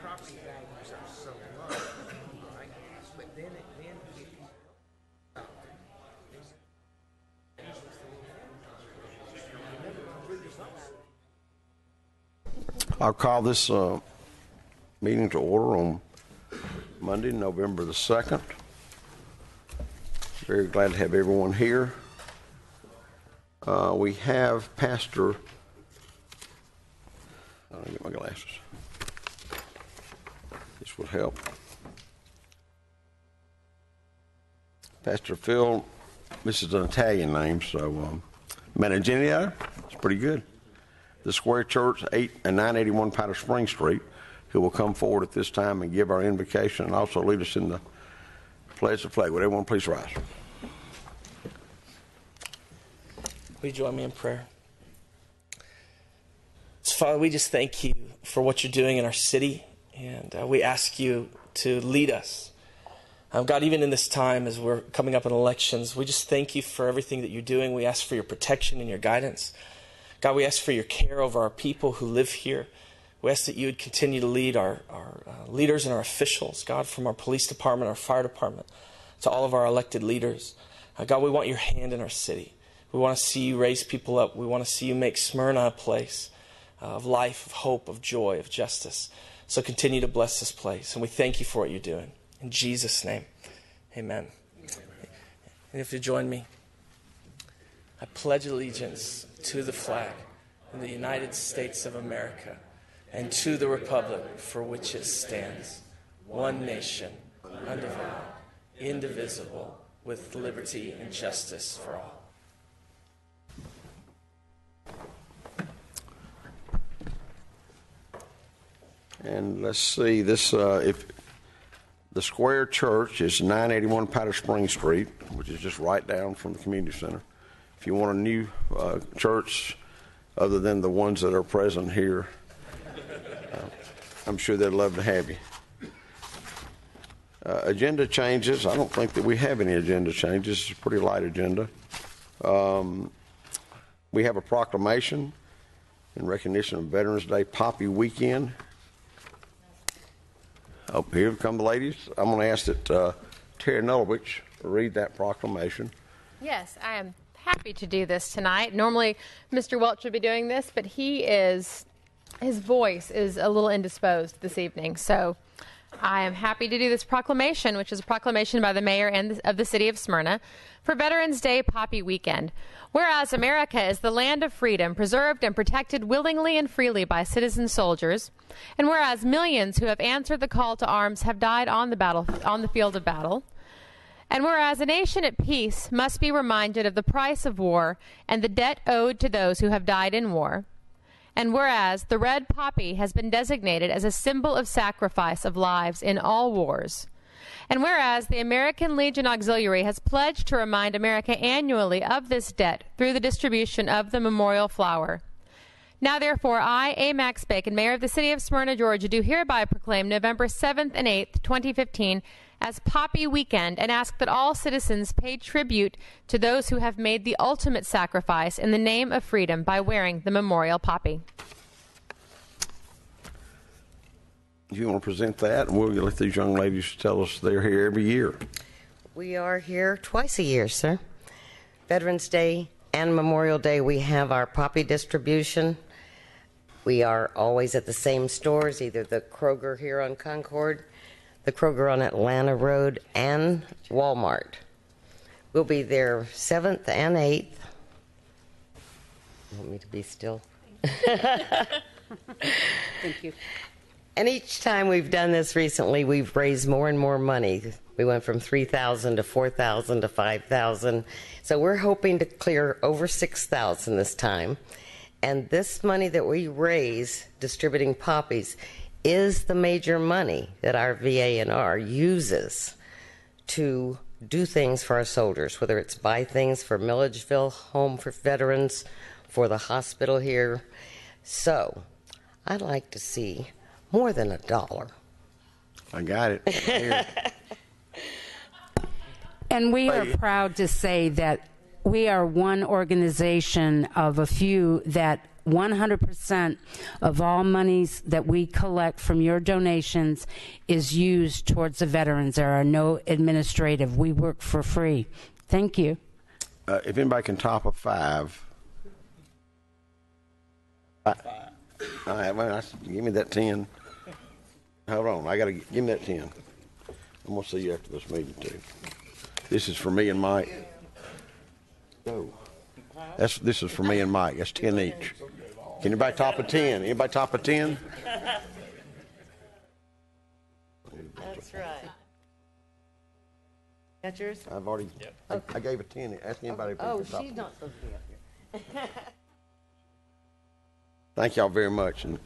property values are so low, right? But then if you out there, I'll call this meeting to order on Monday, November the 2nd. Very glad to have everyone here. We have Pastor, I'll get my glasses. This will help. Pastor Phil, this is an Italian name, so Managenia, it's pretty good. The Square Church, 981 Powder Spring Street, who will come forward at this time and give our invocation and also lead us in the pledge of flag. Would everyone please rise? Will you join me in prayer? So, Father, we just thank you for what you're doing in our city, and we ask you to lead us. God, even in this time as we're coming up in elections, we just thank you for everything that you're doing. We ask for your protection and your guidance. God, we ask for your care over our people who live here. We ask that you would continue to lead our leaders and our officials, God, from our police department, our fire department, to all of our elected leaders. God, we want your hand in our city. We want to see you raise people up. We want to see you make Smyrna a place of life, of hope, of joy, of justice. So continue to bless this place. And we thank you for what you're doing. In Jesus' name, amen. And if you join me, I pledge allegiance to the flag of the United States of America and to the republic for which it stands, one nation, under God, indivisible, with liberty and justice for all. And let's see, this if the Square Church is 981 Powder Spring Street, which is just right down from the community center. If you want a new church other than the ones that are present here, I'm sure they'd love to have you. Agenda changes. I don't think that we have any agenda changes. It's a pretty light agenda. We have a proclamation in recognition of Veterans Day Poppy Weekend. Oh, here come the ladies. I'm going to ask that Terry Nullowich read that proclamation. Yes, I am happy to do this tonight. Normally, Mr. Welch would be doing this, but his voice is a little indisposed this evening. So I am happy to do this proclamation, which is a proclamation by the mayor of the city of Smyrna for Veterans Day Poppy Weekend. Whereas America is the land of freedom, preserved and protected willingly and freely by citizen soldiers, and whereas millions who have answered the call to arms have died on the field of battle, and whereas a nation at peace must be reminded of the price of war and the debt owed to those who have died in war, and whereas the red poppy has been designated as a symbol of sacrifice of lives in all wars, and whereas the American Legion Auxiliary has pledged to remind America annually of this debt through the distribution of the memorial flower. Now, therefore, I, A. Max Bacon, Mayor of the City of Smyrna, Georgia, do hereby proclaim November 7th and 8th, 2015, as Poppy Weekend, and ask that all citizens pay tribute to those who have made the ultimate sacrifice in the name of freedom by wearing the memorial poppy. You want to present that, and we'll let these young ladies tell us they're here every year. We are here twice a year, sir. Veterans Day and Memorial Day, we have our poppy distribution. We are always at the same stores, either the Kroger here on Concord, the Kroger on Atlanta Road, and Walmart. We'll be there 7th and 8th. You want me to be still? Thank you. And each time we've done this recently, we've raised more and more money. We went from $3,000 to $4,000 to $5,000. So we're hoping to clear over $6,000 this time. And this money that we raise distributing poppies is the major money that our VA&R uses to do things for our soldiers, whether it's buy things for Milledgeville Home for Veterans, for the hospital here. So I'd like to see more than $1. I got it. Here. And we are proud to say that we are one organization of a few that 100% of all monies that we collect from your donations is used towards the veterans. There are no administrative. We work for free. Thank you. If anybody can top a 5. All right, well, give me that 10. Hold on, give me that 10. I'm gonna see you after this meeting too. This is for me and Mike. No, this is for me and Mike. That's 10 each. Can anybody top a 10? Anybody top a 10? That's right. That's yours? I've already. I gave a 10. Ask anybody. Oh, she's not supposed to be up here. Thank y'all very much, and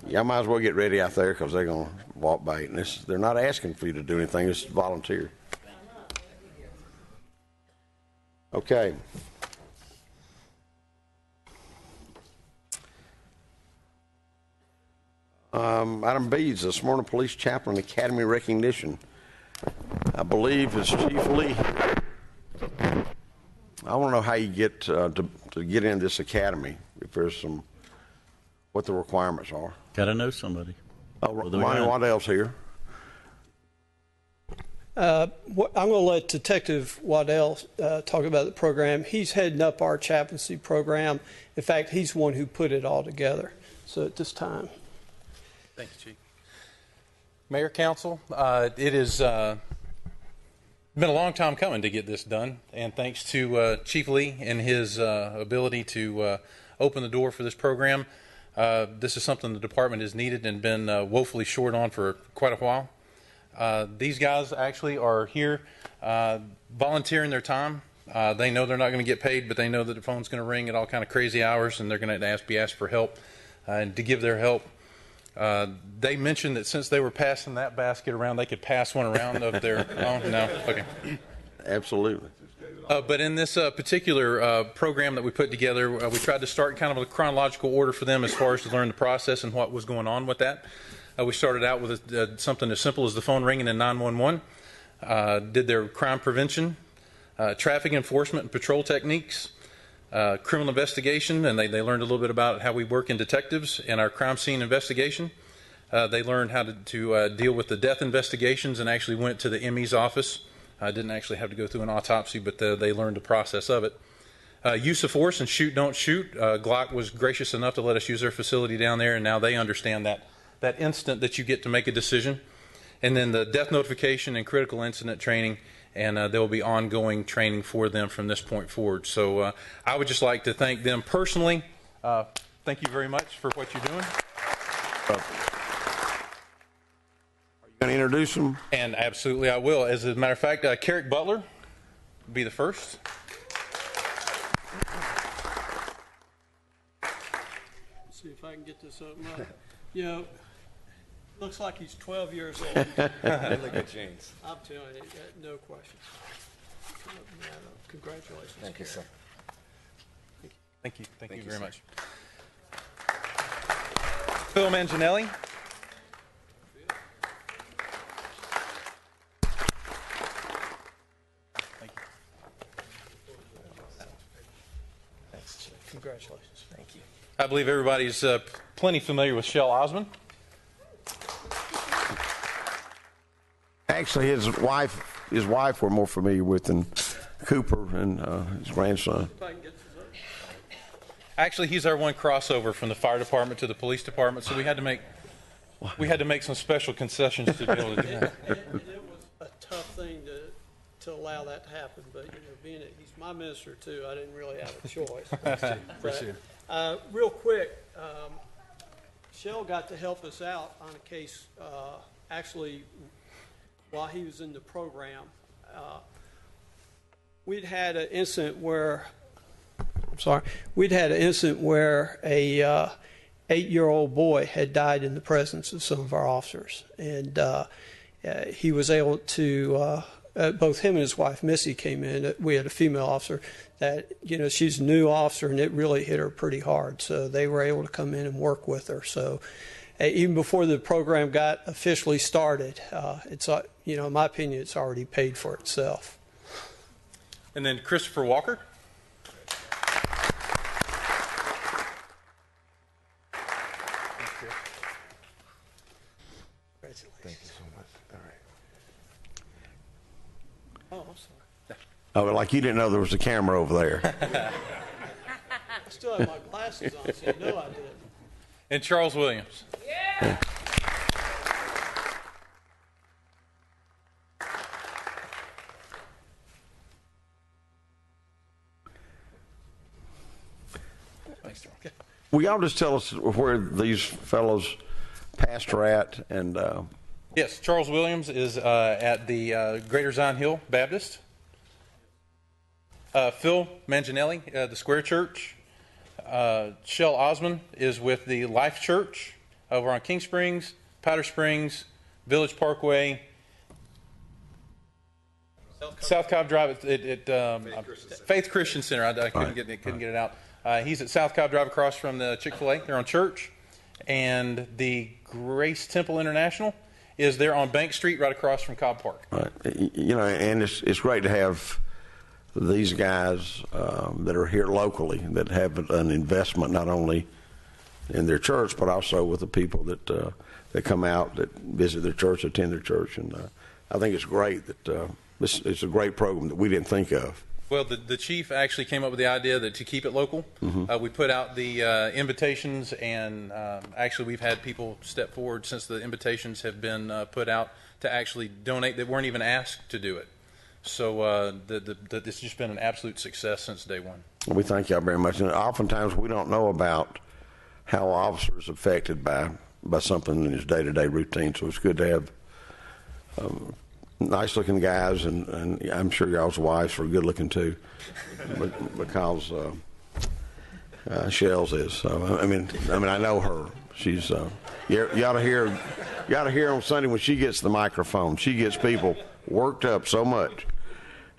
y'all might as well get ready out there because they're gonna walk bait. And they're not asking for you to do anything. It's volunteer. Okay. Item B is the Smyrna Police Chaplain Academy recognition. I believe it's Chief Lee. I want to know how you get to get in this academy. If there's what the requirements are. Got to know somebody. Oh, Ronnie Waddell's here. I'm going to let Detective Waddell talk about the program. He's heading up our chaplaincy program. In fact, he's the one who put it all together. So at this time. Thank you, Chief. Mayor, Council, it has been a long time coming to get this done, and thanks to Chief Lee and his ability to open the door for this program. This is something the department has needed and been woefully short on for quite a while. These guys actually are here volunteering their time. They know they're not going to get paid, but they know that the phone's going to ring at all kind of crazy hours, and they're going to be asked for help and to give their help. They mentioned that since they were passing that basket around, they could pass one around of their own. No? Okay. Absolutely. But in this particular program that we put together, we tried to start kind of a chronological order for them as far as to learn the process and what was going on with that. We started out with something as simple as the phone ringing in 911, did their crime prevention, traffic enforcement and patrol techniques, criminal investigation, and they learned a little bit about how we work in detectives and our crime scene investigation. They learned how to deal with the death investigations and actually went to the ME's office. Didn't actually have to go through an autopsy, but they learned the process of it. Use of force and shoot, don't shoot. Glock was gracious enough to let us use their facility down there, and now they understand that instant that you get to make a decision. And then the death notification and critical incident training, and there will be ongoing training for them from this point forward. So I would just like to thank them personally. Thank you very much for what you're doing. Going to introduce them? And absolutely I will. As a matter of fact, Carrick Butler will be the first. Let's see if I can get this up. You know, looks like he's 12 years old. Look at James. I'm telling you, no questions. Congratulations. Thank you, sir. Thank you. Thank you very much. Phil Manginelli. Congratulations. Thank you. I believe everybody's plenty familiar with Shell Osmond. Actually, his wife we're more familiar with than Cooper and his grandson. Actually, he's our one crossover from the fire department to the police department, so we had to make some special concessions to be able to do that. It was a tough thing to allow that to happen, but being that he's my minister too, I didn't really have a choice. But, real quick, Shell got to help us out on a case actually while he was in the program. We'd had an incident where a 8-year-old boy had died in the presence of some of our officers, and he was able to. Both him and his wife Missy came in. We had a female officer that she's a new officer, and it really hit her pretty hard. So they were able to come in and work with her. So even before the program got officially started, it's in my opinion, it's already paid for itself. And then Christopher Walker. Thank you so much. All right. Oh, I'm sorry. Oh, like you didn't know there was a camera over there. I still have my glasses on, so you know I did. And Charles Williams. Will y'all just tell us where these fellows pastor at? And Yes, Charles Williams is at the Greater Zion Hill Baptist. Phil Manginelli, the Square Church. Shell Osmond is with the Life Church over on King Springs, Powder Springs, Village Parkway, South Cobb Drive at Faith Christian Center. I couldn't get it out. He's at South Cobb Drive across from the Chick-fil-A. They're on Church. And the Grace Temple International is there on Bank Street right across from Cobb Park. right. You know, and it's great to have these guys that are here locally that have an investment not only in their church but also with the people that come out, that visit their church, attend their church, and I think it's great that it's a great program that we didn't think of. Well, the chief actually came up with the idea that to keep it local, we put out the invitations, and actually we've had people step forward since the invitations have been put out to actually donate that weren't even asked to do it. So it's just been an absolute success since day one. We thank y'all very much. And oftentimes we don't know about how officers are affected by something in his day-to-day routine. So it's good to have nice-looking guys, and I'm sure y'all's wives are good-looking too, because Shells is. So I mean, I know her. She's you ought to hear on Sunday when she gets the microphone. She gets people worked up so much.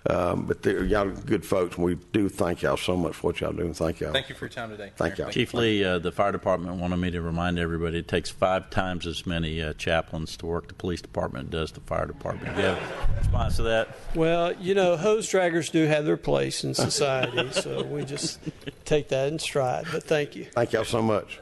But y'all are good folks, and we do thank y'all so much for what y'all do, and thank y'all. Thank you for your time today. Thank y'all. Chief Lee, the fire department wanted me to remind everybody it takes 5 times as many chaplains to work the police department as does the fire department. Do you have a response to that? Well, you know, hose draggers do have their place in society, so we just take that in stride. But thank you. Thank y'all so much.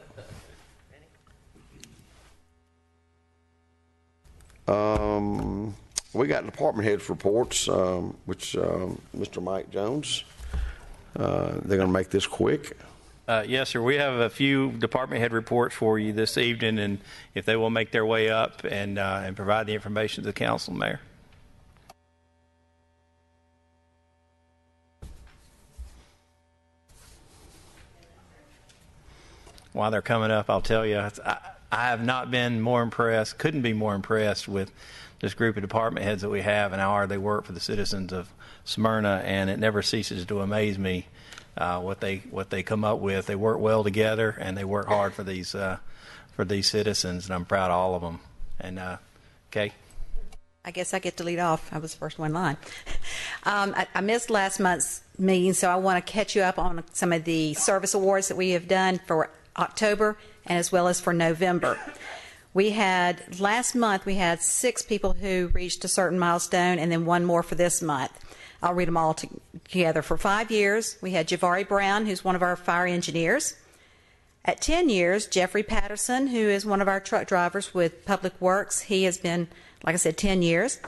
We got department heads reports, which Mr. Mike Jones, they're going to make this quick. Yes, sir. We have a few department head reports for you this evening, and if they will make their way up and provide the information to the council, Mayor. While they're coming up, I'll tell you, I have not been more impressed, couldn't be more impressed with this group of department heads that we have and how hard they work for the citizens of Smyrna, and it never ceases to amaze me what they come up with. They work well together, and they work hard for these citizens, and I'm proud of all of them. And Kay? I guess I get to lead off. I was the first one in line. I missed last month's meeting, so I want to catch you up on some of the service awards that we have done for October and as well as for November. Last month we had 6 people who reached a certain milestone, and then 1 more for this month. I'll read them all together. For 5 years, we had Javari Brown, who's one of our fire engineers. At 10 years, Jeffrey Patterson, who is one of our truck drivers with Public Works. He has been, like I said, 10 years.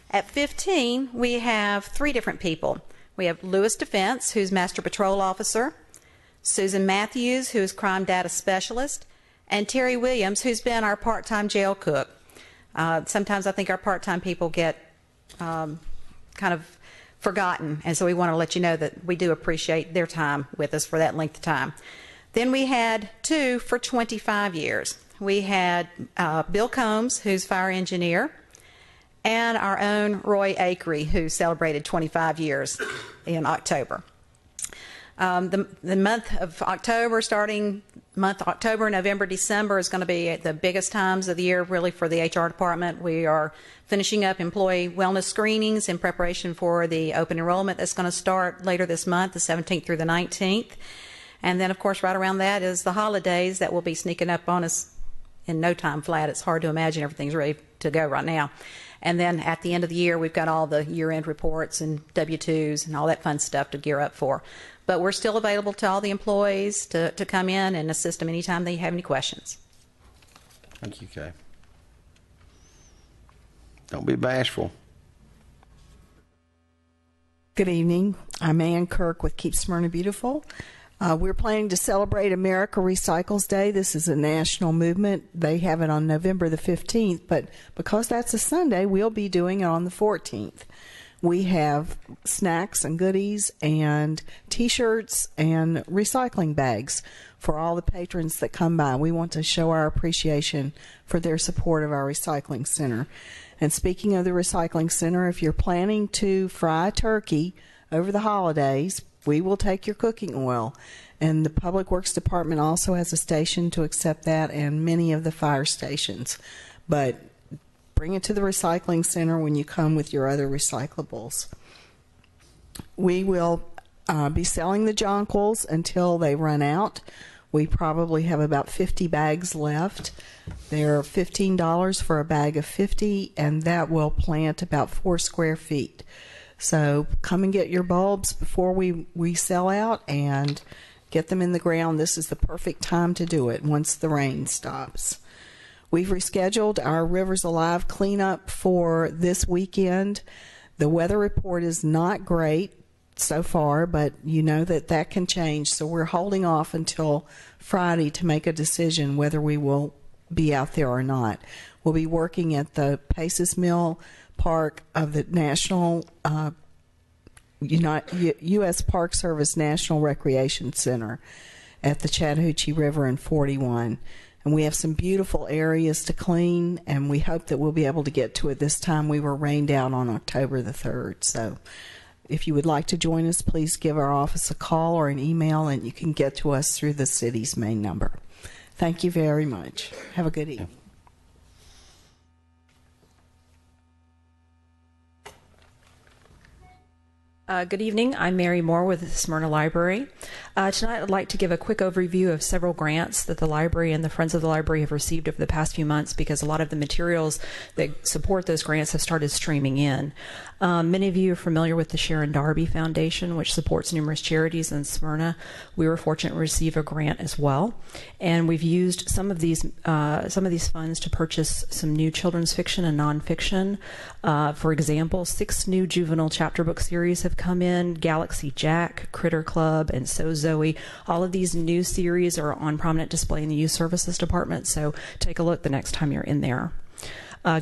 At 15, we have 3 different people. We have Lewis Defense, who's Master Patrol Officer, Susan Matthews, who is Crime Data Specialist, and Terry Williams, who's been our part-time jail cook. Sometimes I think our part-time people get kind of forgotten, and so we want to let you know that we do appreciate their time with us for that length of time. Then we had 2 for 25 years. We had Bill Combs, who's fire engineer, and our own Roy Akery, who celebrated 25 years in October. The month of October, starting month October, November, December is going to be the biggest times of the year really for the HR department. We are finishing up employee wellness screenings in preparation for the open enrollment that's going to start later this month, the 17th through the 19th. And then, of course, right around that is the holidays that will be sneaking up on us in no time flat. It's hard to imagine everything's ready to go right now. And then at the end of the year, we've got all the year-end reports and W-2s and all that fun stuff to gear up for. But we're still available to all the employees to come in and assist them anytime they have any questions. Thank you, Kay. Don't be bashful. Good evening. I'm Ann Kirk with Keep Smyrna Beautiful. We're planning to celebrate America Recycles Day. This is a national movement. They have it on November the 15th, but because that's a Sunday, we'll be doing it on the 14th. We have snacks and goodies and T-shirts and recycling bags for all the patrons that come by. We want to show our appreciation for their support of our recycling center. And speaking of the recycling center, if you're planning to fry turkey over the holidays, we will take your cooking oil. And the Public Works Department also has a station to accept that, and many of the fire stations. But bring it to the recycling center when you come with your other recyclables. We will be selling the jonquils until they run out. We probably have about 50 bags left. They're $15 for a bag of 50, and that will plant about 4 square feet. So come and get your bulbs before we sell out and get them in the ground. This is the perfect time to do it once the rain stops. We've rescheduled our Rivers Alive cleanup for this weekend. The weather report is not great so far, but you know that can change. So we're holding off until Friday to make a decision whether we will be out there or not. We'll be working at the Paces Mill Park of the National U.S. Park Service National Recreation Center at the Chattahoochee River in 41. And we have some beautiful areas to clean, and we hope that we'll be able to get to it this time. We were rained out on October the 3rd. So if you would like to join us, please give our office a call or an email, and you can get to us through the city's main number. Thank you very much. Have a good evening. Good evening. I'm Mary Moore with the Smyrna Library. Tonight I'd like to give a quick overview of several grants that the library and the Friends of the Library have received over the past few months, because a lot of the materials that support those grants have started streaming in. Many of you are familiar with the Sharon Darby Foundation, which supports numerous charities in Smyrna. We were fortunate to receive a grant as well, and we've used some of these funds to purchase some new children's fiction and nonfiction. For example, 6 new juvenile chapter book series have come in: Galaxy Jack, Critter Club, and So Zoe. All of these new series are on prominent display in the Youth Services Department, so take a look the next time you're in there.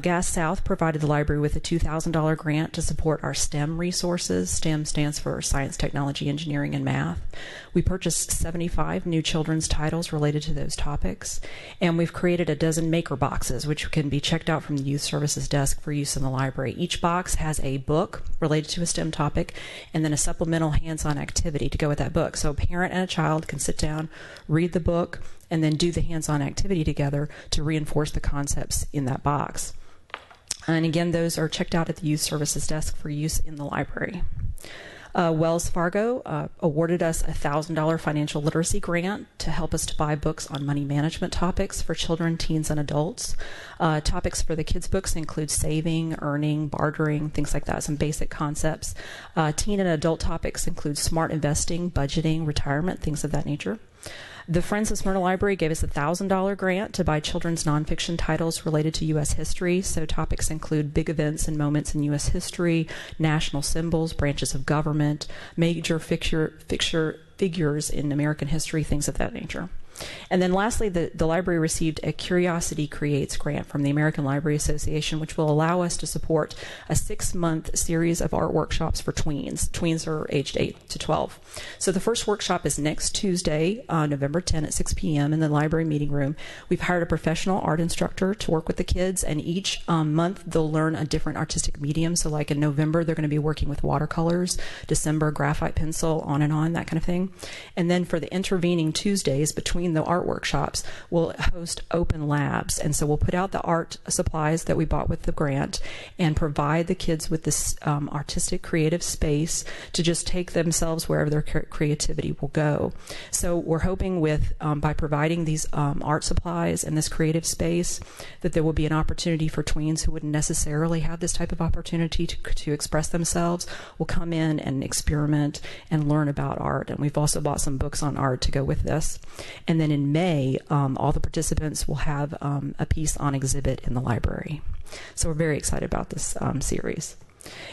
Gas South provided the library with a $2,000 grant to support our STEM resources. STEM stands for Science, Technology, Engineering, and Math. We purchased 75 new children's titles related to those topics, and we've created a dozen maker boxes, which can be checked out from the Youth Services desk for use in the library. Each box has a book related to a STEM topic and then a supplemental hands-on activity to go with that book. So a parent and a child can sit down, read the book, and then do the hands-on activity together to reinforce the concepts in that box. And again, those are checked out at the Youth Services desk for use in the library. Wells Fargo awarded us a $1,000 financial literacy grant to help us to buy books on money management topics for children, teens, and adults. Topics for the kids' books include saving, earning, bartering, things like that, some basic concepts. Teen and adult topics include smart investing, budgeting, retirement, things of that nature. The Friends of Smyrna Library gave us a $1,000 grant to buy children's nonfiction titles related to U.S. history. So topics include big events and moments in U.S. history, national symbols, branches of government, major figures in American history, things of that nature. And then lastly, the library received a Curiosity Creates grant from the American Library Association, which will allow us to support a 6-month series of art workshops for tweens. Tweens are aged 8 to 12. So the first workshop is next Tuesday, November 10 at 6 p.m. in the library meeting room. We've hired a professional art instructor to work with the kids, and each month they'll learn a different artistic medium. So like in November, they're going to be working with watercolors, December, graphite pencil, on, that kind of thing. And then for the intervening Tuesdays between the art workshops, we'll host open labs, and so we'll put out the art supplies that we bought with the grant and provide the kids with this artistic creative space to just take themselves wherever their creativity will go. So we're hoping with by providing these art supplies and this creative space that there will be an opportunity for tweens who wouldn't necessarily have this type of opportunity to express themselves will come in and experiment and learn about art. And we've also bought some books on art to go with this. And then in May, all the participants will have a piece on exhibit in the library. So we're very excited about this series.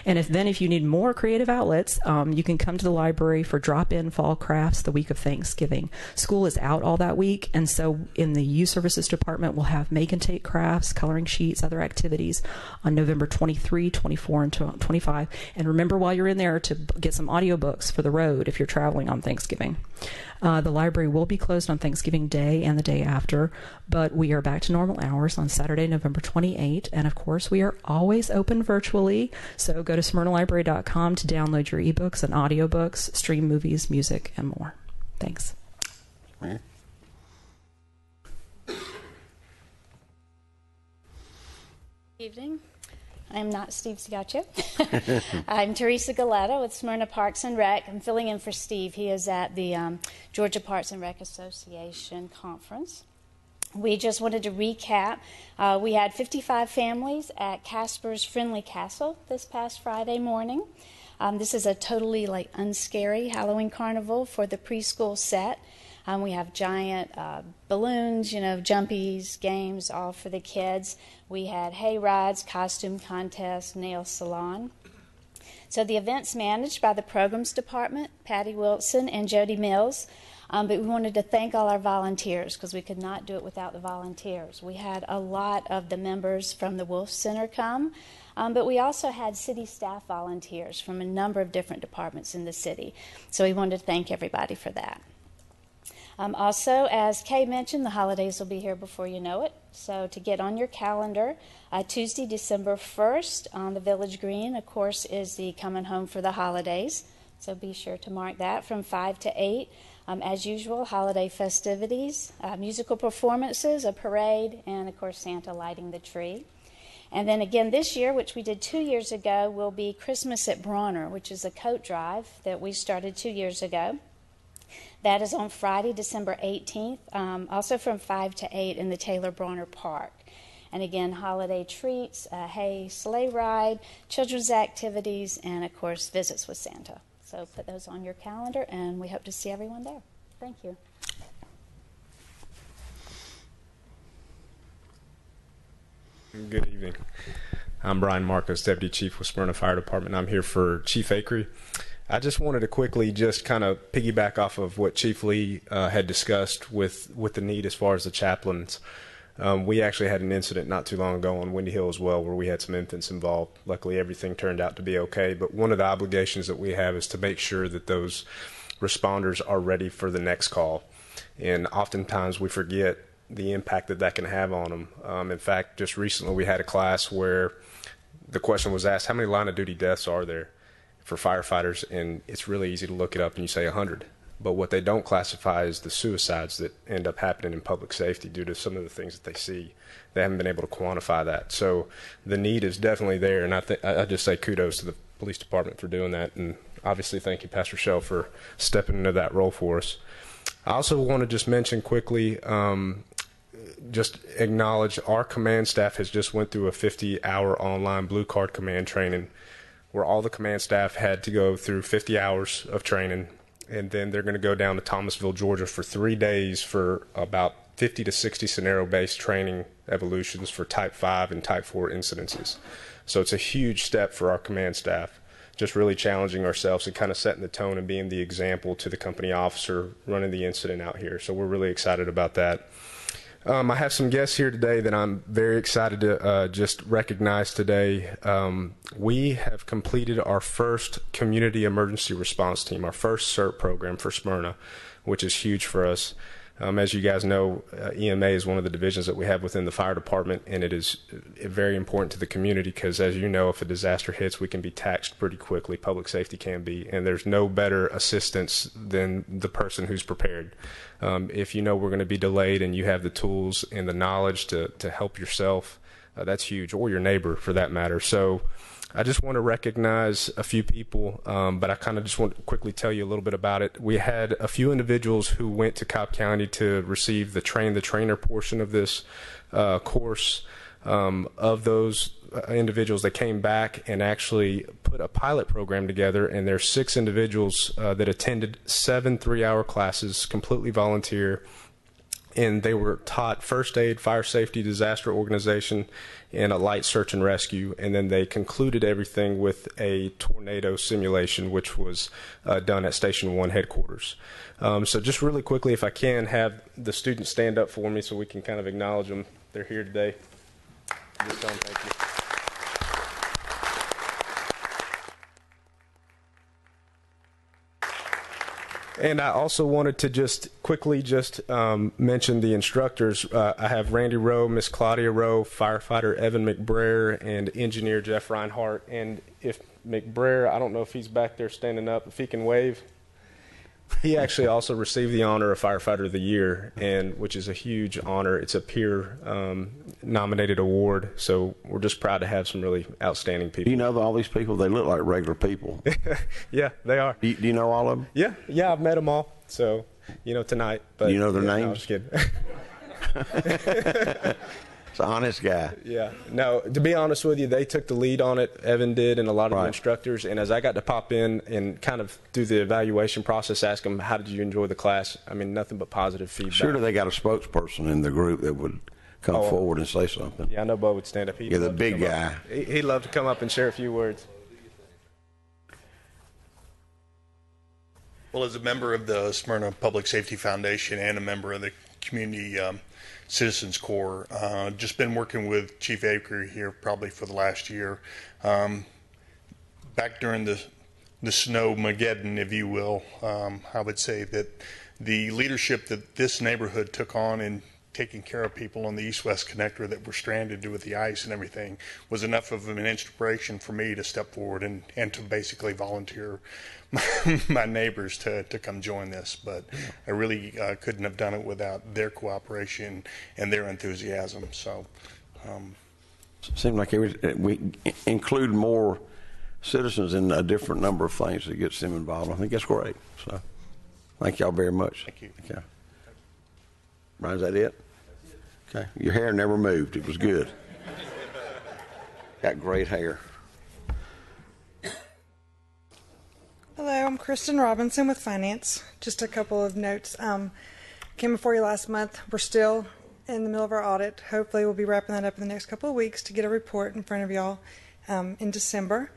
And if you need more creative outlets, you can come to the library for drop-in fall crafts the week of Thanksgiving. School is out all that week, and so in the Youth Services Department, we'll have make and take crafts, coloring sheets, other activities on November 23, 24, and 25. And remember while you're in there to get some audiobooks for the road if you're traveling on Thanksgiving. The library will be closed on Thanksgiving Day and the day after, but we are back to normal hours on Saturday, November 28. And of course, we are always open virtually. So go to SmyrnaLibrary.com to download your ebooks and audiobooks, stream movies, music, and more. Thanks. Good evening. I'm not Steve Sciaccio. I'm Teresa Galetta with Smyrna Parks and Rec. I'm filling in for Steve. He is at the Georgia Parks and Rec Association conference. We just wanted to recap. We had 55 families at Casper's Friendly Castle this past Friday morning. This is a totally unscary Halloween carnival for the preschool set. We have giant balloons, jumpies, games, all for the kids. We had hay rides, costume contests, nail salon. So the event's managed by the programs department, Patty Wilson and Jody Mills. But we wanted to thank all our volunteers because we could not do it without the volunteers. We had a lot of the members from the Wolf Center come, but we also had city staff volunteers from a number of different departments in the city. So we wanted to thank everybody for that. Also, as Kay mentioned, the holidays will be here before you know it. So to get on your calendar, Tuesday, December 1st on the Village Green, of course, is the Coming Home for the Holidays. So be sure to mark that from 5 to 8. As usual, holiday festivities, musical performances, a parade, and, of course, Santa lighting the tree. And then again this year, which we did 2 years ago, will be Christmas at Bronner, which is a coat drive that we started 2 years ago. That is on Friday, December 18th, also from 5 to 8 in the Taylor Bronner Park. And again, holiday treats, a hay sleigh ride, children's activities, and, of course, visits with Santa. So put those on your calendar, and we hope to see everyone there. Thank you. Good evening. I'm Brian Marcos, Deputy Chief with Smyrna Fire Department. I'm here for Chief Acree. I just wanted to quickly just kind of piggyback off of what Chief Lee had discussed with the need as far as the chaplains. We actually had an incident not too long ago on Windy Hill as well where we had some infants involved. Luckily, everything turned out to be okay, but one of the obligations that we have is to make sure that those responders are ready for the next call. And oftentimes we forget the impact that can have on them. In fact, just recently we had a class where the question was asked, how many line of duty deaths are there for firefighters? And it's really easy to look it up and you say 100. But what they don't classify is the suicides that end up happening in public safety due to some of the things that they see. They haven't been able to quantify that. So the need is definitely there, and I just say kudos to the police department for doing that, and obviously thank you, Pastor Shell, for stepping into that role for us. I also want to just mention quickly, just acknowledge our command staff has just went through a 50-hour online Blue Card command training where all the command staff had to go through 50 hours of training. And then they're going to go down to Thomasville, Georgia for 3 days for about 50 to 60 scenario-based training evolutions for Type 5 and Type 4 incidences. So it's a huge step for our command staff, just really challenging ourselves and kind of setting the tone and being the example to the company officer running the incident out here. So we're really excited about that. I have some guests here today that I'm very excited to just recognize today. We have completed our first community emergency response team, our first CERT program for Smyrna, which is huge for us. As you guys know, EMA is one of the divisions that we have within the fire department, and it is very important to the community because, as you know, if a disaster hits, we can be taxed pretty quickly. Public safety can be, and there's no better assistance than the person who's prepared. If you know we're going to be delayed and you have the tools and the knowledge to help yourself, that's huge, or your neighbor for that matter. So I just want to recognize a few people, but I kind of just want to quickly tell you a little bit about it. We had a few individuals who went to Cobb County to receive the trainer portion of this course. Of those individuals that came back and actually put a pilot program together, and there's 6 individuals that attended 7 3-hour classes, completely volunteer, and they were taught first aid, fire safety, disaster organization, and a light search and rescue. And then they concluded everything with a tornado simulation, which was done at Station 1 headquarters. So just really quickly, if I can, have the students stand up for me so we can kind of acknowledge them. They're here today. Just tell them thank you. And I also wanted to just quickly mention the instructors. I have Randy Rowe, Miss Claudia Rowe, firefighter Evan McBrayer, and engineer Jeff Reinhart. And if McBrayer, I don't know if he's back there standing up, if he can wave. He actually also received the honor of Firefighter of the Year, which is a huge honor. It's a peer nominated award, so we're just proud to have some really outstanding people. Do you know all these people? They look like regular people. Yeah, they are. Do you know all of them? Yeah, I've met them all. So, tonight. But you know their names? No, I'm just kidding. It's an honest guy. Yeah. No, to be honest with you, they took the lead on it. Evan did, and a lot of the instructors. And as I got to pop in and kind of do the evaluation process, ask them, how did you enjoy the class? I mean, nothing but positive feedback. Surely they got a spokesperson in the group that would come forward and say something. Yeah, I know Bo would stand up. The big guy. He'd love to come up and share a few words. Well, as a member of the Smyrna Public Safety Foundation and a member of the Community Citizens Corps, just been working with Chief Acre here probably for the last year. Back during the Snowmageddon, if you will, I would say that the leadership that this neighborhood took on in taking care of people on the East-West Connector that were stranded with the ice and everything was enough of an inspiration for me to step forward and to basically volunteer my neighbors to come join this. But I really couldn't have done it without their cooperation and their enthusiasm. So seemed like we include more citizens in a different number of things that gets them involved. I think that's great. So thank y'all very much. Thank you. Okay. Brian, is that it? Okay. Your hair never moved. It was good. Got great hair. Hello, I'm Kristen Robinson with Finance. Just a couple of notes. Came before you last month. We're still in the middle of our audit. Hopefully we'll be wrapping that up in the next couple of weeks to get a report in front of y'all in December.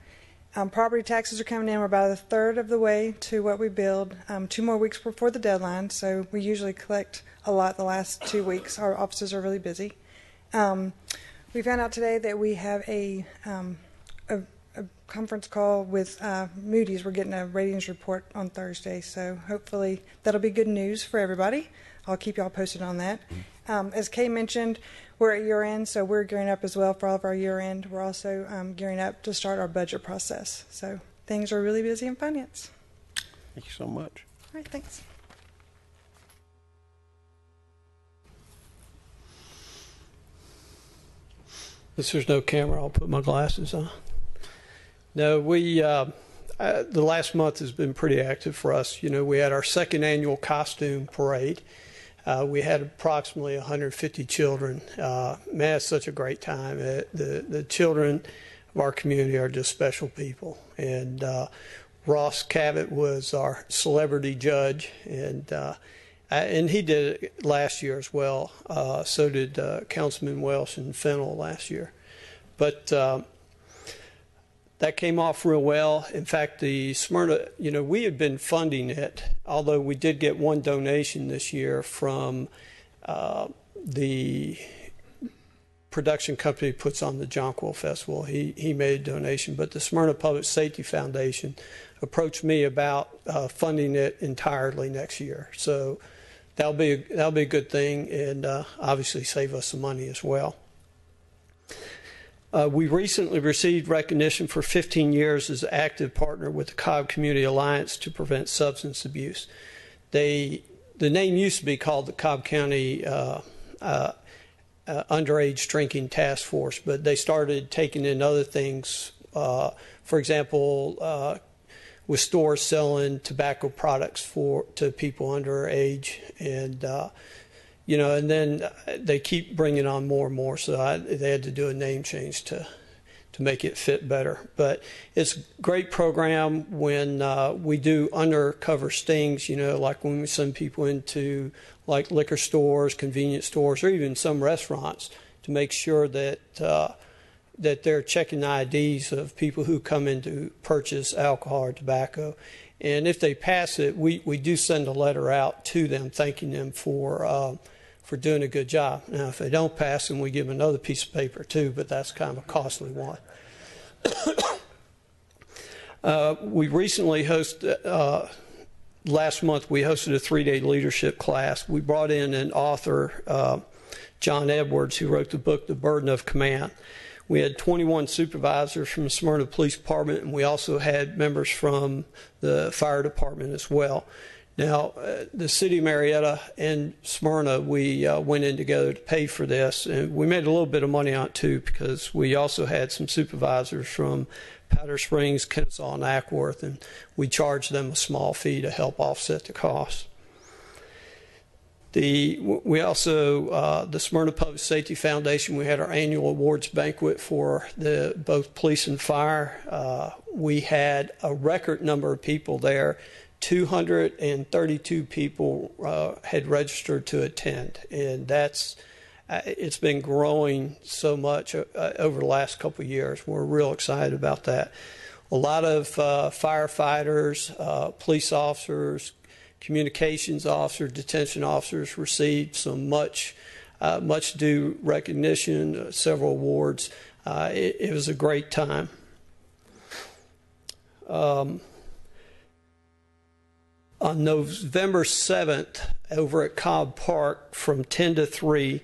Property taxes are coming in. We're about a third of the way to what we billed. 2 more weeks before the deadline, so we usually collect a lot the last 2 weeks. Our offices are really busy. We found out today that we have a conference call with Moody's. We're getting a ratings report on Thursday, so hopefully that'll be good news for everybody. I'll keep y'all posted on that. As Kay mentioned, we're at year end, so we're gearing up as well for all of our year end. We're also gearing up to start our budget process. So things are really busy in finance. Thank you so much. All right, thanks. Since there's no camera, I'll put my glasses on. No, the last month has been pretty active for us. We had our second annual costume parade. We had approximately 150 children. Man, it's such a great time. The children of our community are just special people. And Ross Cavett was our celebrity judge, and he did it last year as well. So did Councilman Welsh and Fennell last year. But that came off real well. In fact, the Smyrna, we had been funding it, although we did get one donation this year from the production company that puts on the Jonquil Festival. He made a donation, but the Smyrna Public Safety Foundation approached me about funding it entirely next year. So that'll be a good thing, and obviously save us some money as well. We recently received recognition for 15 years as an active partner with the Cobb Community Alliance to prevent substance abuse. The name used to be called the Cobb County Underage Drinking Task Force, but they started taking in other things. For example, with stores selling tobacco products to people underage, and and then they keep bringing on more and more. So they had to do a name change to to make it fit better. But it's a great program when we do undercover stings, like when we send people into like liquor stores, convenience stores, or even some restaurants to make sure that that they're checking the IDs of people who come in to purchase alcohol or tobacco. And if they pass it, we do send a letter out to them thanking them for doing a good job. Now, if they don't pass them, we give them another piece of paper too, but that's kind of a costly one. We recently hosted, last month, we hosted a 3-day leadership class. We brought in an author, John Edwards, who wrote the book, The Burden of Command. We had 21 supervisors from the Smyrna Police Department, and we also had members from the fire department as well. Now, the city of Marietta and Smyrna, we went in together to pay for this, and we made a little bit of money on it too, because we also had some supervisors from Powder Springs, Kennesaw, and Ackworth, and we charged them a small fee to help offset the cost. We also, the Smyrna Public Safety Foundation, we had our annual awards banquet for both police and fire. We had a record number of people there. 232 people had registered to attend, and it's been growing so much over the last couple of years. We're real excited about that. A lot of firefighters, police officers, communications officers, detention officers received some much due recognition, several awards. It was a great time. On November 7th, over at Cobb Park from 10 to 3,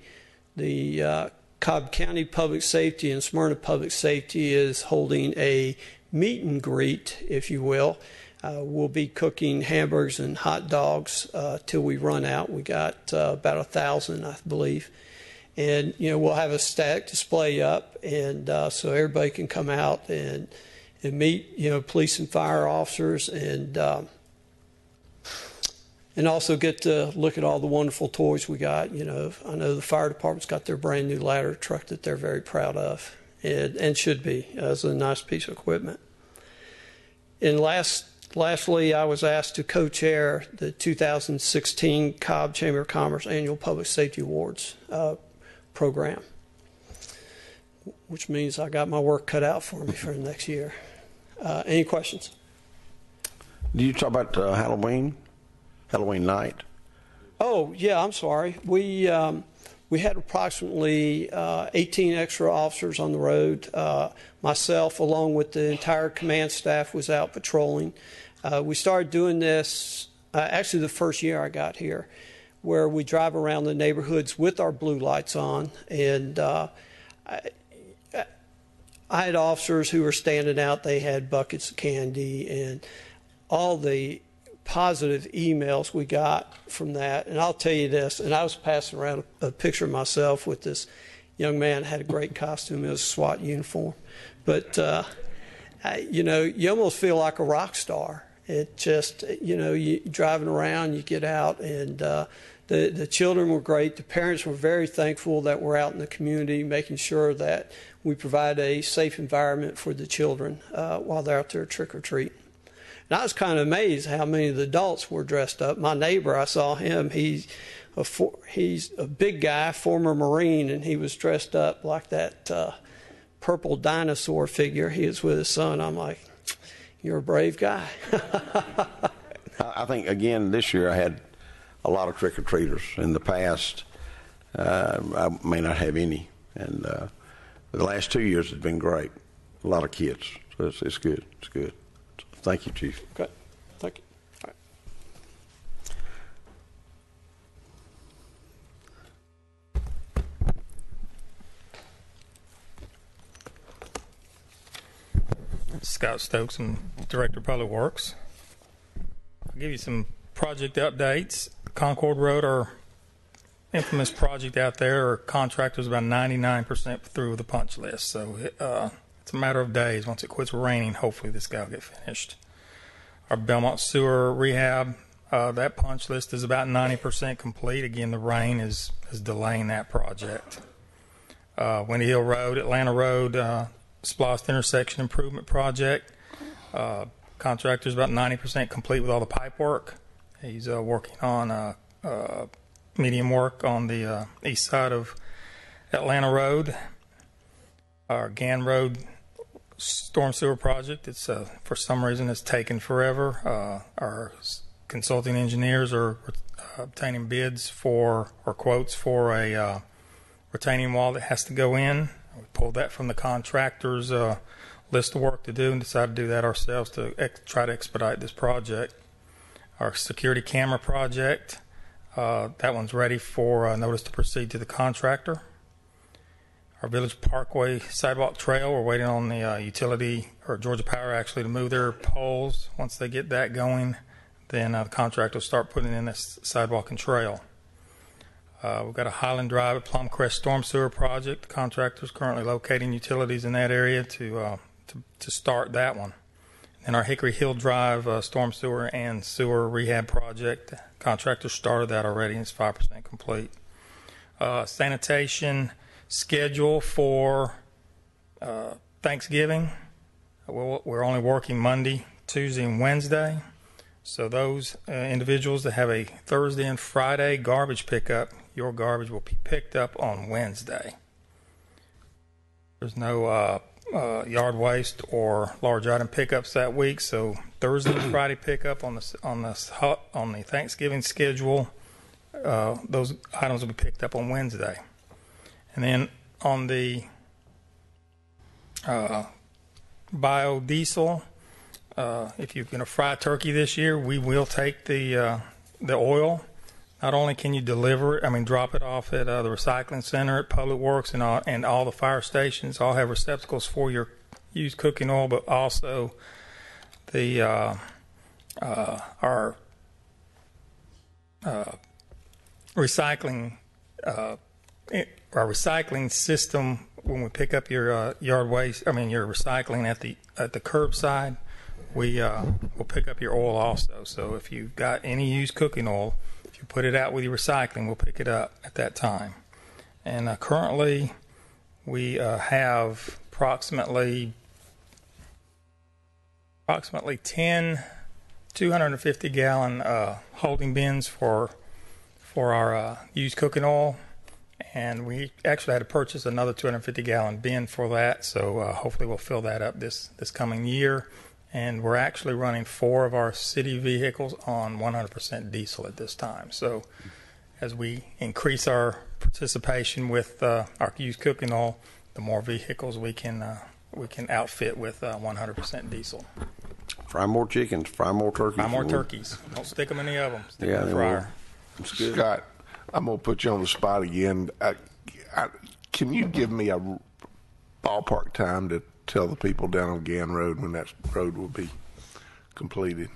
the Cobb County Public Safety and Smyrna Public Safety is holding a meet and greet, if you will. We'll be cooking hamburgers and hot dogs till we run out. We got about 1,000, I believe. And, we'll have a static display up, and so everybody can come out and meet, police and fire officers, and also get to look at all the wonderful toys we got. I know the fire department's got their brand new ladder truck that they're very proud of, and should be. It's a nice piece of equipment. And lastly, I was asked to co-chair the 2016 Cobb Chamber of Commerce Annual Public Safety Awards program, which means I got my work cut out for me for the next year. Any questions? Did you talk about Halloween night? Oh, yeah, I'm sorry. We had approximately 18 extra officers on the road. Myself, along with the entire command staff, was out patrolling. We started doing this actually the first year I got here, where we drive around the neighborhoods with our blue lights on. And I had officers who were standing out. They had buckets of candy, and all the positive emails we got from that. And I'll tell you this, and I was passing around a picture of myself with this young man, had a great costume. It was a SWAT uniform. But, you almost feel like a rock star. It just, you driving around, you get out, and the children were great. The parents were very thankful that we're out in the community, making sure that we provide a safe environment for the children while they're out there trick-or-treating. And I was kind of amazed how many of the adults were dressed up. My neighbor, I saw him. He's a big guy, former Marine, and he was dressed up like that purple dinosaur figure. He was with his son. I'm like, you're a brave guy. I think, again, this year I had a lot of trick-or-treaters. In the past, I may not have any. And the last 2 years has been great. A lot of kids. So it's good. It's good. So thank you, Chief. Okay. Thank you. All right. Scott Stokes, I'm Director of Public Works. I'll give you some project updates. Concord Road, our infamous project out there, our contractor's about 99% through with the punch list. So it's a matter of days. Once it quits raining, hopefully this guy will get finished. Our Belmont Sewer Rehab, that punch list is about 90% complete. Again, the rain is delaying that project. Windy Hill Road, Atlanta Road, spliced intersection improvement project. Contractor's about 90% complete with all the pipe work. He's working on medium work on the east side of Atlanta Road. Our Gann Road storm sewer project, it's for some reason it's taken forever. Our consulting engineers are obtaining bids for, or quotes for, a retaining wall that has to go in. We pulled that from the contractor's list of work to do and decided to do that ourselves to try to expedite this project. Our security camera project, that one's ready for notice to proceed to the contractor. Our Village Parkway sidewalk trail, we're waiting on the utility, or Georgia Power actually, to move their poles. Once they get that going, then the contractor will start putting in this sidewalk and trail. We've got a Highland Drive at Plum Crest storm sewer project. The contractor is currently locating utilities in that area to start that one. And our Hickory Hill Drive storm sewer and sewer rehab project, the contractor started that already and it's 5% complete. Sanitation schedule for Thanksgiving. We're only working Monday, Tuesday, and Wednesday. So those individuals that have a Thursday and Friday garbage pickup, your garbage will be picked up on Wednesday. There's no yard waste or large item pickups that week, so Thursday and Friday pickup on the Thanksgiving schedule. Those items will be picked up on Wednesday. And then on the biodiesel, if you're going to fry turkey this year, we will take the oil. Not only can you deliver it, drop it off at the recycling center, at Public Works, and all the fire stations all have receptacles for your used cooking oil, but also the our recycling. Our recycling system, when we pick up your yard waste, your recycling at the curbside, we will pick up your oil also. So if you've got any used cooking oil, if you put it out with your recycling, we'll pick it up at that time. And currently, we have approximately 10 250-gallon holding bins for our used cooking oil. And we actually had to purchase another 250-gallon bin for that, so hopefully we'll fill that up this coming year. And we're actually running 4 of our city vehicles on 100% diesel at this time. So as we increase our participation with our used cooking oil, the more vehicles we can outfit with 100% diesel. Fry more chickens, fry more turkeys. Fry more turkeys. Don't stick them in the oven. Stick them in the fryer. That's good. Scott, I'm going to put you on the spot again. Can you give me a ballpark time to tell the people down on Gann Road when that road will be completed?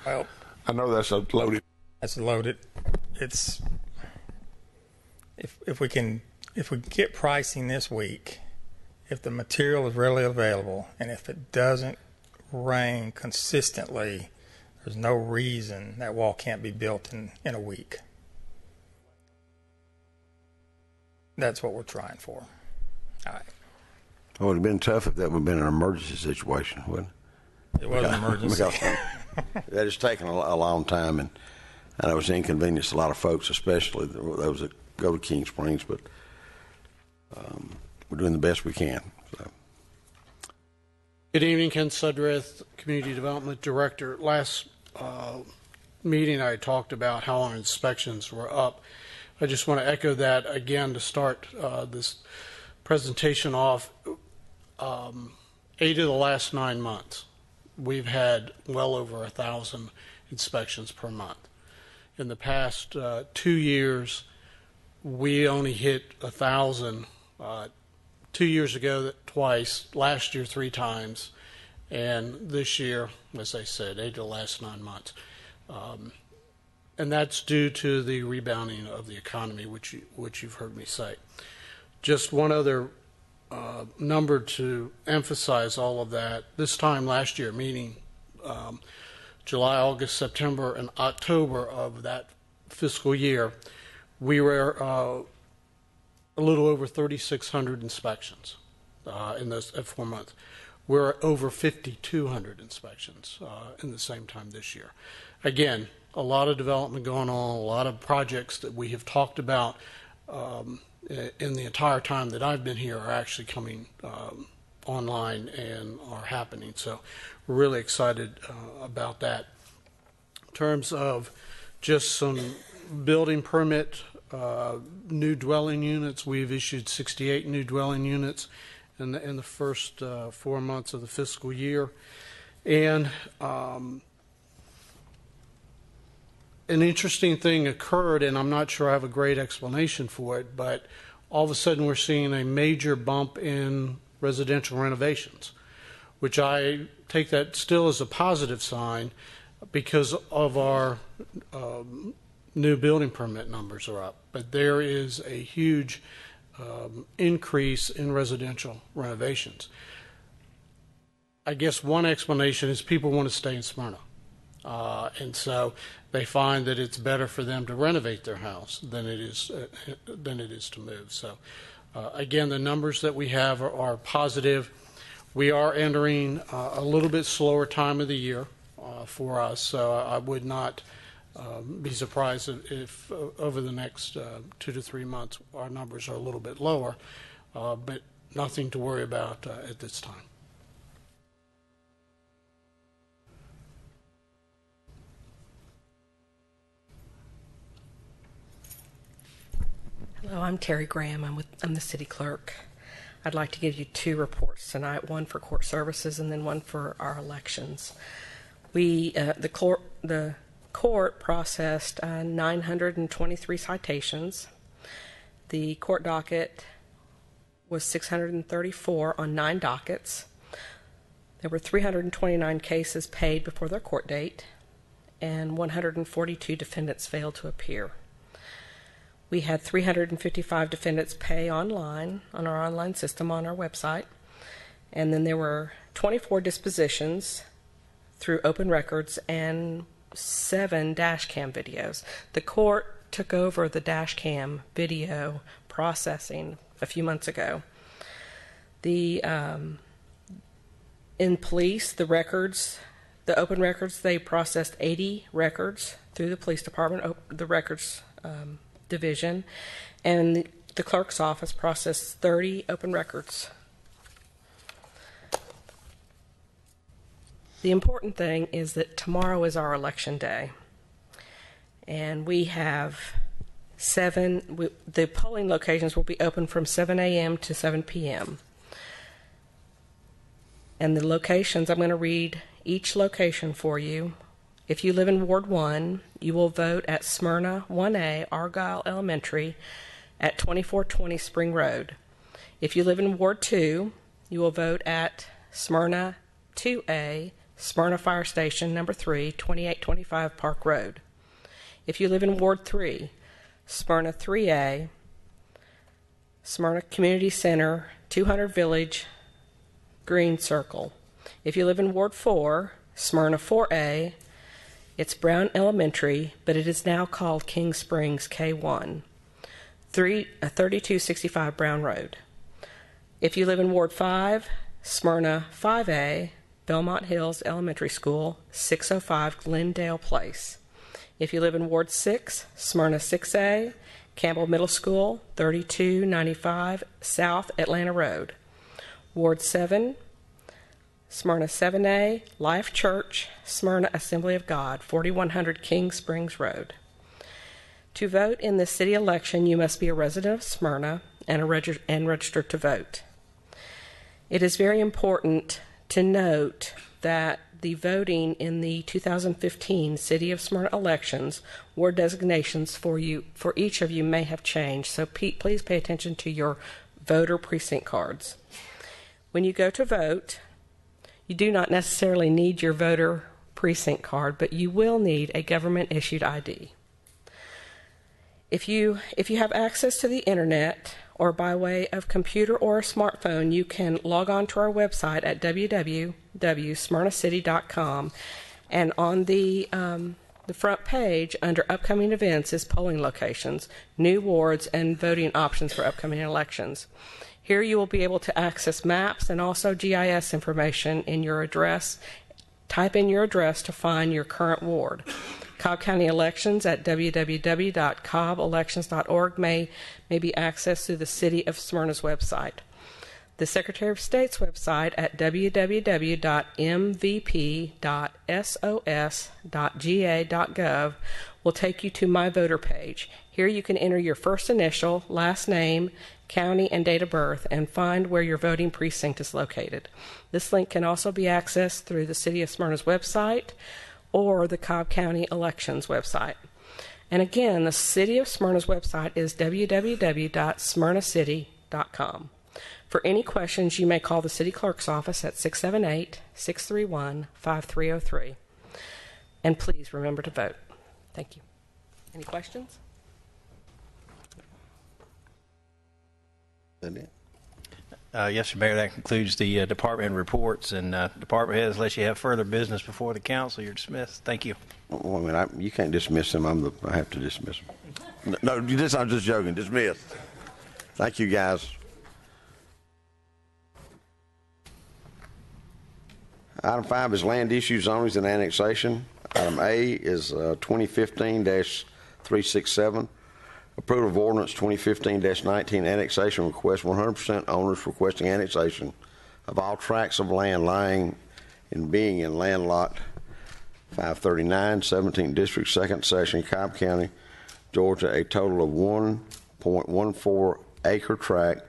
Well, I know that's a loaded. That's loaded. It's if we get pricing this week, if the material is readily available, and if it doesn't rain consistently, there's no reason that wall can't be built in a week. That's what we're trying for. All right. It would have been tough if that would have been an emergency situation, wouldn't it? It was an emergency. That has taken a long time, and it was inconvenienced to a lot of folks, especially those that go to King Springs, but we're doing the best we can. So. Good evening, Ken Sudreth, Community Development Director. Last meeting I talked about how our inspections were up. I just want to echo that again to start this presentation off. 8 of the last 9 months, we've had well over 1,000 inspections per month. In the past 2 years, we only hit 1,000. 2 years ago, twice. Last year, 3 times. And this year, as I said, 8 of the last 9 months. And that's due to the rebounding of the economy, which you've heard me say. Just one other number to emphasize all of that. This time last year, meaning July, August, September, and October of that fiscal year, we were a little over 3,600 inspections. in those 4 months. We're over 5,200 inspections in the same time this year. Again, a lot of development going on, a lot of projects that we have talked about in the entire time that I've been here are actually coming online and are happening. So we're really excited about that. In terms of just some building permit, new dwelling units, we've issued 68 new dwelling units in the first 4 months of the fiscal year. And an interesting thing occurred, and I'm not sure I have a great explanation for it, but all of a sudden we're seeing a major bump in residential renovations, which I take that still as a positive sign because of our new building permit numbers are up. But there is a huge increase in residential renovations. I guess one explanation is people want to stay in Smyrna. And so they find that it's better for them to renovate their house than it is to move. So again, the numbers that we have are positive. We are entering a little bit slower time of the year for us, so I would not be surprised if over the next 2 to 3 months our numbers are a little bit lower, but nothing to worry about at this time. Hello, I'm Terry Graham. I'm the city clerk. I'd like to give you 2 reports tonight, one for court services and then one for our elections. The court processed 923 citations. The court docket was 634 on 9 dockets. There were 329 cases paid before their court date, and 142 defendants failed to appear. We had 355 defendants pay online on our online system on our website, and then there were 24 dispositions through open records and 7 dash cam videos. The court took over the dash cam video processing a few months ago. In police, the open records, they processed 80 records through the police department, the records division, and the clerk's office processed 30 open records. The important thing is that tomorrow is our election day, and we have the polling locations will be open from 7 a.m. to 7 p.m. And the locations, I'm going to read each location for you. If you live in Ward 1, you will vote at Smyrna 1A, Argyle Elementary, at 2420 Spring Road. If you live in Ward 2, you will vote at Smyrna 2A, Smyrna Fire Station, number 3, 2825 Park Road. If you live in Ward 3, Smyrna 3A, Smyrna Community Center, 200 Village, Green Circle. If you live in Ward 4, Smyrna 4A, it's Brown Elementary, but it is now called King Springs K1, 3265 Brown Road. If you live in Ward 5, Smyrna 5A, Belmont Hills Elementary School, 605 Glendale Place. If you live in Ward 6, Smyrna 6A, Campbell Middle School, 3295 South Atlanta Road. Ward 7, Smyrna 7A, Life Church, Smyrna Assembly of God, 4100 King Springs Road. To vote in the city election, you must be a resident of Smyrna and registered to vote. It is very important to note that the voting in the 2015 City of Smyrna elections, ward designations for each of you may have changed, so please pay attention to your voter precinct cards. When you go to vote, you do not necessarily need your voter precinct card, but you will need a government-issued ID. If you have access to the internet or by way of computer or a smartphone, you can log on to our website at www.smyrnacity.com, and on the front page under upcoming events is polling locations, new wards, and voting options for upcoming elections. Here you will be able to access maps and also GIS information in your address. Type in your address to find your current ward. Cobb County elections at www.cobbelections.org may be accessed through the City of Smyrna's website. The Secretary of State's website at www.mvp.sos.ga.gov will take you to My Voter page. Here you can enter your first initial, last name, county, and date of birth and find where your voting precinct is located. This link can also be accessed through the City of Smyrna's website or the Cobb County Elections website. And again, the City of Smyrna's website is www.smyrnacity.com. For any questions, you may call the City Clerk's office at 678-631-5303. And please remember to vote. Thank you. Any questions? Yes, Mayor, that concludes the department reports. And department heads, unless you have further business before the council, you're dismissed. Thank you. Well, I mean, you can't dismiss them. I have to dismiss them. No, I'm just joking. Dismissed. Thank you, guys. Item 5 is land issue zonings and annexation. Item A is 2015-367. Approval of ordinance 2015-19 annexation request. 100% owners requesting annexation of all tracts of land lying and being in land lot 539, 17th District, 2nd Section, Cobb County, Georgia, a total of 1.14 acre tract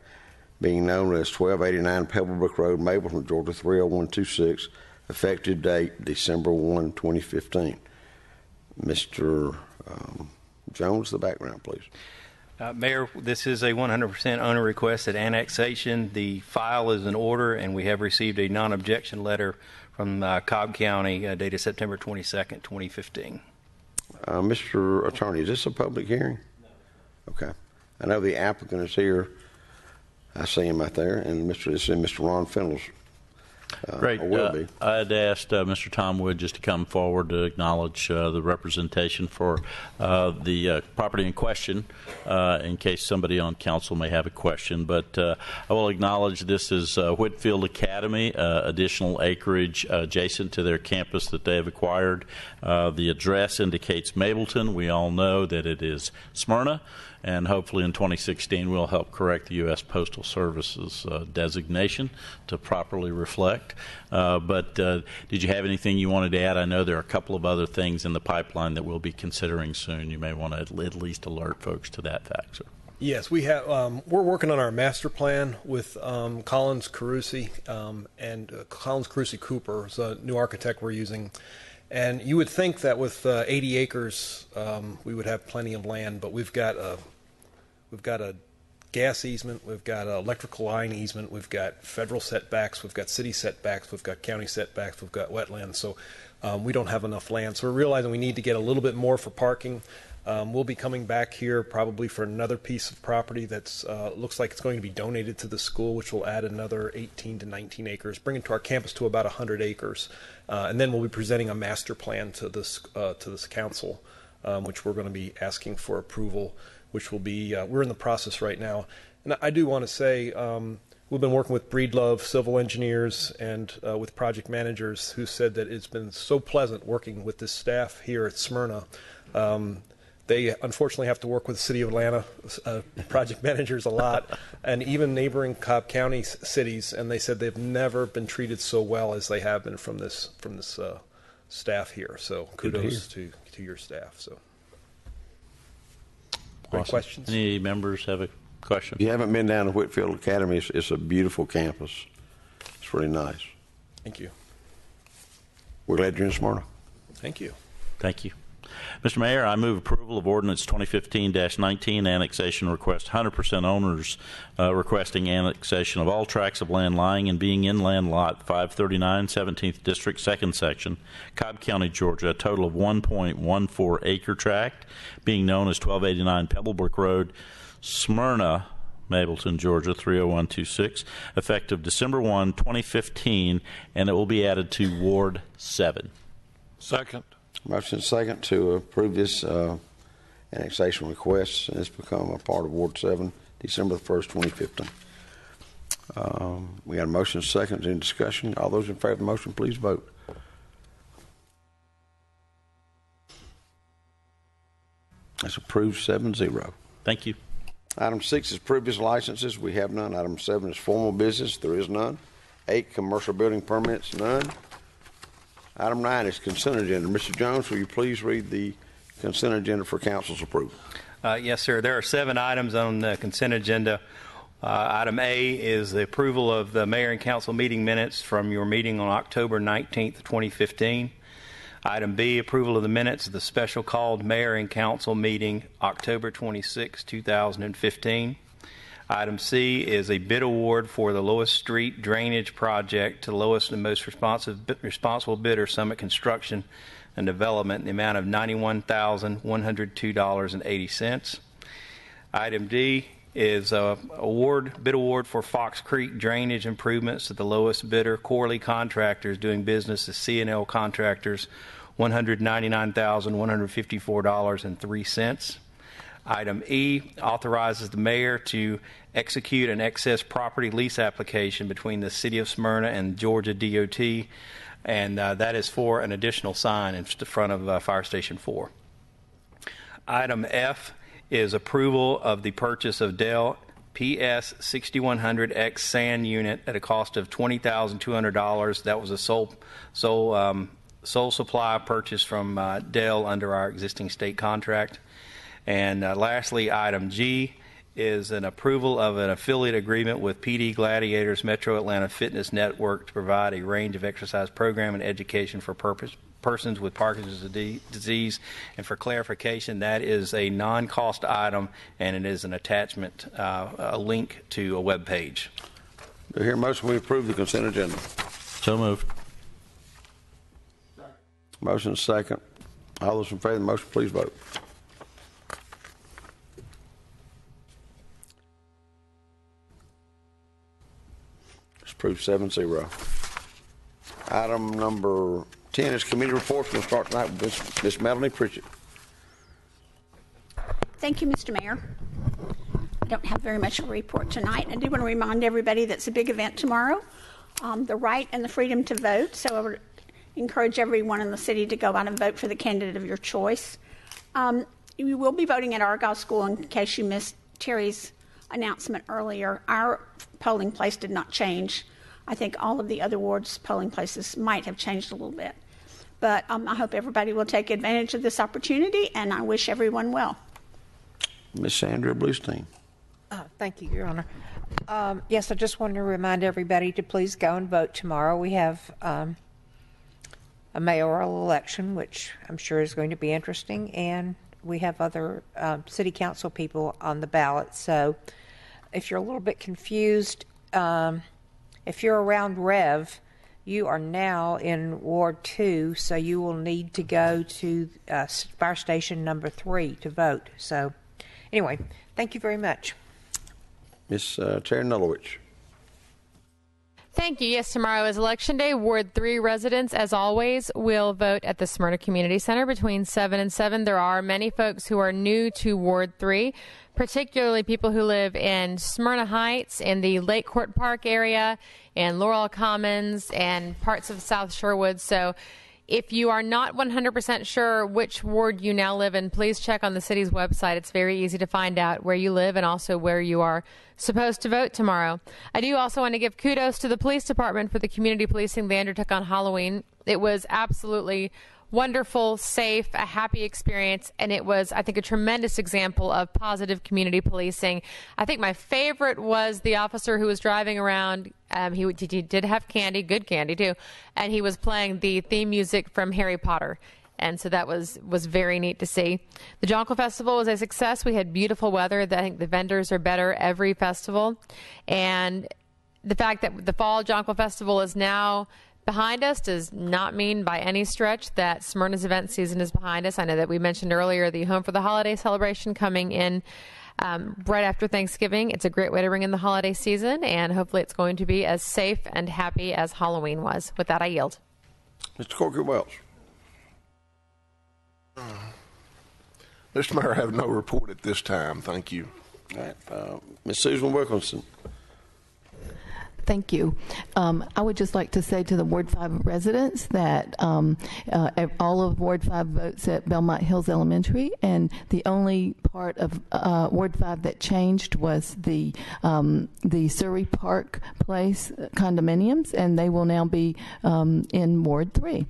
being known as 1289 Pebblebrook Road, Mapleton, Georgia, 30126, effective date December 1, 2015. Mr. Jones, the background, please. Mayor, this is a 100% owner requested annexation. The file is in order, and we have received a non-objection letter from Cobb County dated September 22nd, 2015. Mr. Attorney, is this a public hearing? No. Okay. I know the applicant is here. I see him out there, and Mr. Ron Fennels. Great. I had asked Mr. Tom Wood just to come forward to acknowledge the representation for the property in question in case somebody on council may have a question. But I will acknowledge this is Whitfield Academy, additional acreage adjacent to their campus that they have acquired. The address indicates Mapleton. We all know that it is Smyrna. And hopefully in 2016 we'll help correct the U.S. Postal Service's designation to properly reflect. But did you have anything you wanted to add? I know there are a couple of other things in the pipeline that we'll be considering soon. You may want to at least alert folks to that fact, sir. Yes, we have. We're working on our master plan with Collins Carusi and Collins Carusi Cooper is a new architect we're using. And you would think that with 80 acres, we would have plenty of land, but we've got a gas easement, we've got an electrical line easement, we've got federal setbacks, we've got city setbacks, we've got county setbacks, we've got wetlands. So we don't have enough land. So we're realizing we need to get a little bit more for parking. We'll be coming back here probably for another piece of property that's looks like it's going to be donated to the school, which will add another 18 to 19 acres, bring it to our campus to about 100 acres. And then we'll be presenting a master plan to this council, which we're going to be asking for approval, which will be, we're in the process right now. And I do want to say, we've been working with Breedlove civil engineers and with project managers who said that it's been so pleasant working with this staff here at Smyrna. They unfortunately have to work with the City of Atlanta project managers a lot, and even neighboring Cobb County cities, and they said they've never been treated so well as they have been from this staff here. So kudos to your staff. So, great questions. Any members have a question? You haven't been down to Whitfield Academy. It's a beautiful campus. It's really nice. Thank you. We're glad you're in Smyrna. Thank you. Thank you. Mr. Mayor, I move approval of ordinance 2015-19 annexation request. 100% owners requesting annexation of all tracts of land lying and being in land lot 539, 17th District, 2nd Section, Cobb County, Georgia, a total of 1.14 acre tract being known as 1289 Pebblebrook Road, Smyrna, Mapleton, Georgia, 30126, effective December 1, 2015, and it will be added to Ward 7. Second. Motion second to approve this annexation request, and it's become a part of Ward 7, December 1st, 2015. We got a motion and second. Any discussion? All those in favor of the motion, please vote. That's approved 7-0. Thank you. Item 6 is previous licenses. We have none. Item 7 is formal business. There is none. 8, commercial building permits. None. Item 9 is consent agenda. Mr. Jones, will you please read the consent agenda for council's approval? Yes, sir. There are 7 items on the consent agenda. Item A is the approval of the mayor and council meeting minutes from your meeting on October 19th, 2015. Item B, approval of the minutes of the special called mayor and council meeting October 26, 2015. Item C is a bid award for the Lowest Street drainage project to the lowest and most responsible bidder, Summit Construction and Development, in the amount of $91,102.80. Item D is bid award for Fox Creek drainage improvements to the lowest bidder, Corley Contractors, doing business as C&L Contractors, $199,154.03. Item E authorizes the mayor to execute an excess property lease application between the City of Smyrna and Georgia DOT, and that is for an additional sign in front of Fire Station 4. Item F is approval of the purchase of Dell PS 6100X sand unit at a cost of $20,200. That was a sole supply purchase from Dell under our existing state contract. And lastly, item G is an approval of an affiliate agreement with PD Gladiators Metro Atlanta Fitness Network to provide a range of exercise program and education for persons with Parkinson's disease. And for clarification, that is a non-cost item, and it is an attachment, a link to a web page. Do I hear a motion we approve the consent agenda? So moved. Motion second. All those in favor of the motion, please vote. It's approved 7-0. Item number 10 is committee reports. We'll start tonight with Ms. Melanie Pritchett. Thank you, Mr. Mayor. I don't have very much of a report tonight. I do want to remind everybody that's a big event tomorrow, the right and the freedom to vote. So I would encourage everyone in the city to go out and vote for the candidate of your choice. You will be voting at Argyle School in case you missed Terry's announcement earlier. Our polling place did not change. I think all of the other wards' polling places might have changed a little bit. But I hope everybody will take advantage of this opportunity, and I wish everyone well. Ms. Sandra Bluestein. Thank you, Your Honor. Yes, I just wanted to remind everybody to please go and vote tomorrow. We have a mayoral election, which I'm sure is going to be interesting, and we have other city council people on the ballot. So if you're a little bit confused, if you're around Rev, you are now in Ward 2, so you will need to go to Fire Station number 3 to vote. So anyway, thank you very much. Ms. Terry Nulowich. Thank you. Yes, tomorrow is Election Day. Ward 3 residents, as always, will vote at the Smyrna Community Center between 7 and 7. There are many folks who are new to Ward 3, particularly people who live in Smyrna Heights, in the Lake Court Park area, and Laurel Commons, and parts of South Sherwood. So if you are not 100% sure which ward you now live in, please check on the city's website. It's very easy to find out where you live and also where you are supposed to vote tomorrow. I do also want to give kudos to the police department for the community policing they undertook on Halloween. It was absolutely wonderful, safe, a happy experience, and it was, I think, a tremendous example of positive community policing. I think my favorite was the officer who was driving around. He did have candy, good candy too, and he was playing the theme music from Harry Potter. And so that was very neat to see. The Jonquil Festival was a success. We had beautiful weather. I think the vendors are better every festival. And the fact that the Fall Jonquil Festival is now behind us does not mean by any stretch that Smyrna's event season is behind us. I know that we mentioned earlier the Home for the Holiday celebration coming in right after Thanksgiving. It's a great way to bring in the holiday season, and hopefully it's going to be as safe and happy as Halloween was. With that, I yield. Mr. Corker Welch. Mr. Mayor, I have no report at this time. Thank you. All right. Ms. Susan Wilkinson. Thank you. I would just like to say to the Ward 5 residents that all of Ward 5 votes at Belmont Hills Elementary, and the only part of Ward 5 that changed was the Surrey Park Place condominiums, and they will now be in Ward 3.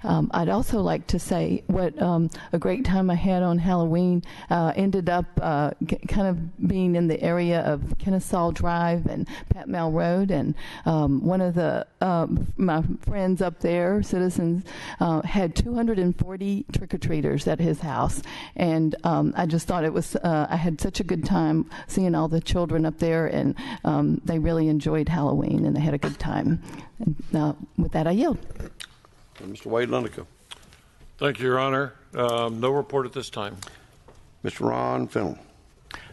I'd also like to say what a great time I had on Halloween. Ended up kind of being in the area of Kennesaw Drive and Pat Mel Road, and one of the my friends up there, citizens, had 240 trick-or-treaters at his house, and I just thought it was I had such a good time seeing all the children up there, and they really enjoyed Halloween and they had a good time. And with that, I yield. Mr. Wade Lunico. Thank you, Your Honor. No report at this time. Mr. Ron Fennell.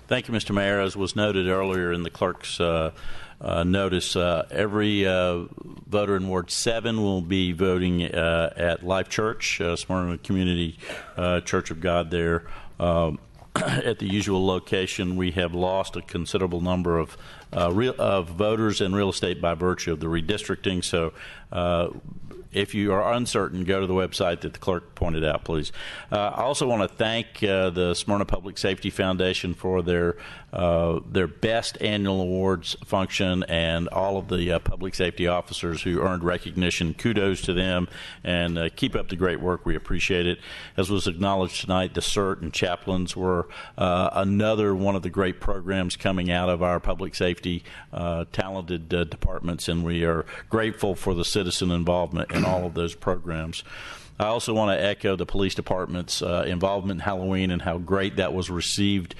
Thank you, Mr. Mayor. As was noted earlier in the clerk's notice, every voter in Ward 7 will be voting at Life Church, Smyrna Community Church of God there. At the usual location, we have lost a considerable number of voters and real estate by virtue of the redistricting. So if you are uncertain, go to the website that the clerk pointed out, please. I also want to thank the Smyrna Public Safety Foundation for their best annual awards function, and all of the public safety officers who earned recognition. Kudos to them, and keep up the great work. We appreciate it. As was acknowledged tonight, the CERT and chaplains were another one of the great programs coming out of our public safety talented departments, and we are grateful for the citizen involvement in all of those programs. I also want to echo the police department's involvement in Halloween and how great that was received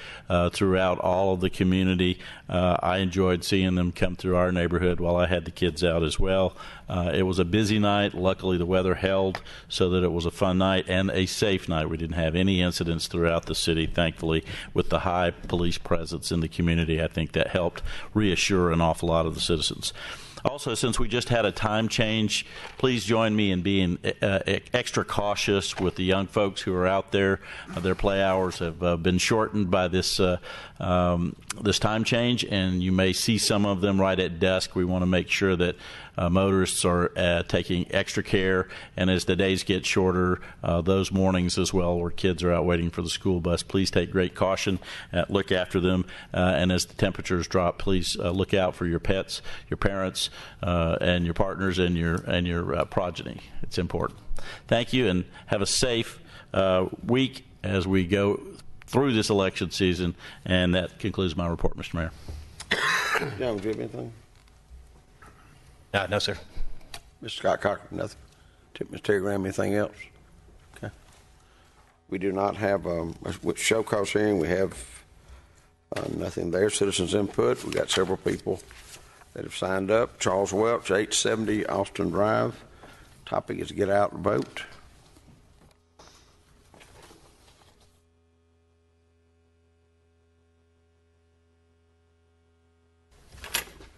throughout all of the community. I enjoyed seeing them come through our neighborhood while I had the kids out as well. It was a busy night. Luckily, the weather held so that it was a fun night and a safe night. We didn't have any incidents throughout the city, thankfully, with the high police presence in the community. I think that helped reassure an awful lot of the citizens. Also, since we just had a time change, please join me in being extra cautious with the young folks who are out there. Their play hours have been shortened by this this time change, and you may see some of them right at dusk. We want to make sure that motorists are taking extra care, and as the days get shorter, those mornings as well where kids are out waiting for the school bus, please take great caution, look after them, and as the temperatures drop, please look out for your pets, your parents, and your partners and your progeny. It's important. Thank you, and have a safe week as we go through this election season. And that concludes my report, Mr. Mayor. John, do you have anything? No, sir. Mr. Scott Cochran, nothing. Ms. Terry Graham, anything else? Okay. We do not have a show cause hearing. We have nothing there. Citizens input. We got several people that have signed up. Charles Welch, 870 Austin Drive. Topic is get out and vote.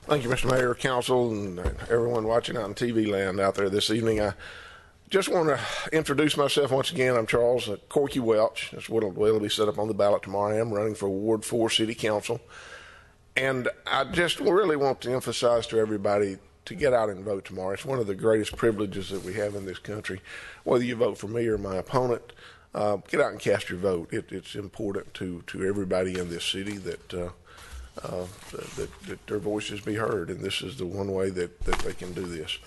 Thank you, Mr. Mayor, Council, and everyone watching out in TV land out there this evening. I just want to introduce myself once again. I'm Charles Corky Welch. That's what will be set up on the ballot tomorrow. I am running for Ward 4 City Council. And I just really want to emphasize to everybody to get out and vote tomorrow. It's one of the greatest privileges that we have in this country. Whether you vote for me or my opponent, get out and cast your vote. It's important to everybody in this city that their voices be heard, and this is the one way that they can do this.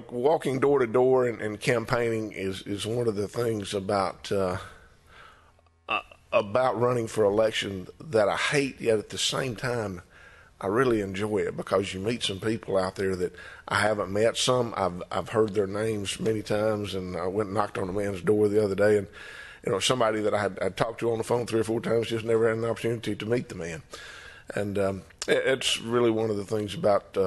Walking door to door and campaigning is one of the things about running for election that I hate, yet at the same time I really enjoy it, because you meet some people out there that I haven't met. Some I've heard their names many times, and I went and knocked on a man's door the other day, and somebody that I talked to on the phone 3 or 4 times, just never had an opportunity to meet the man. And it's really one of the things about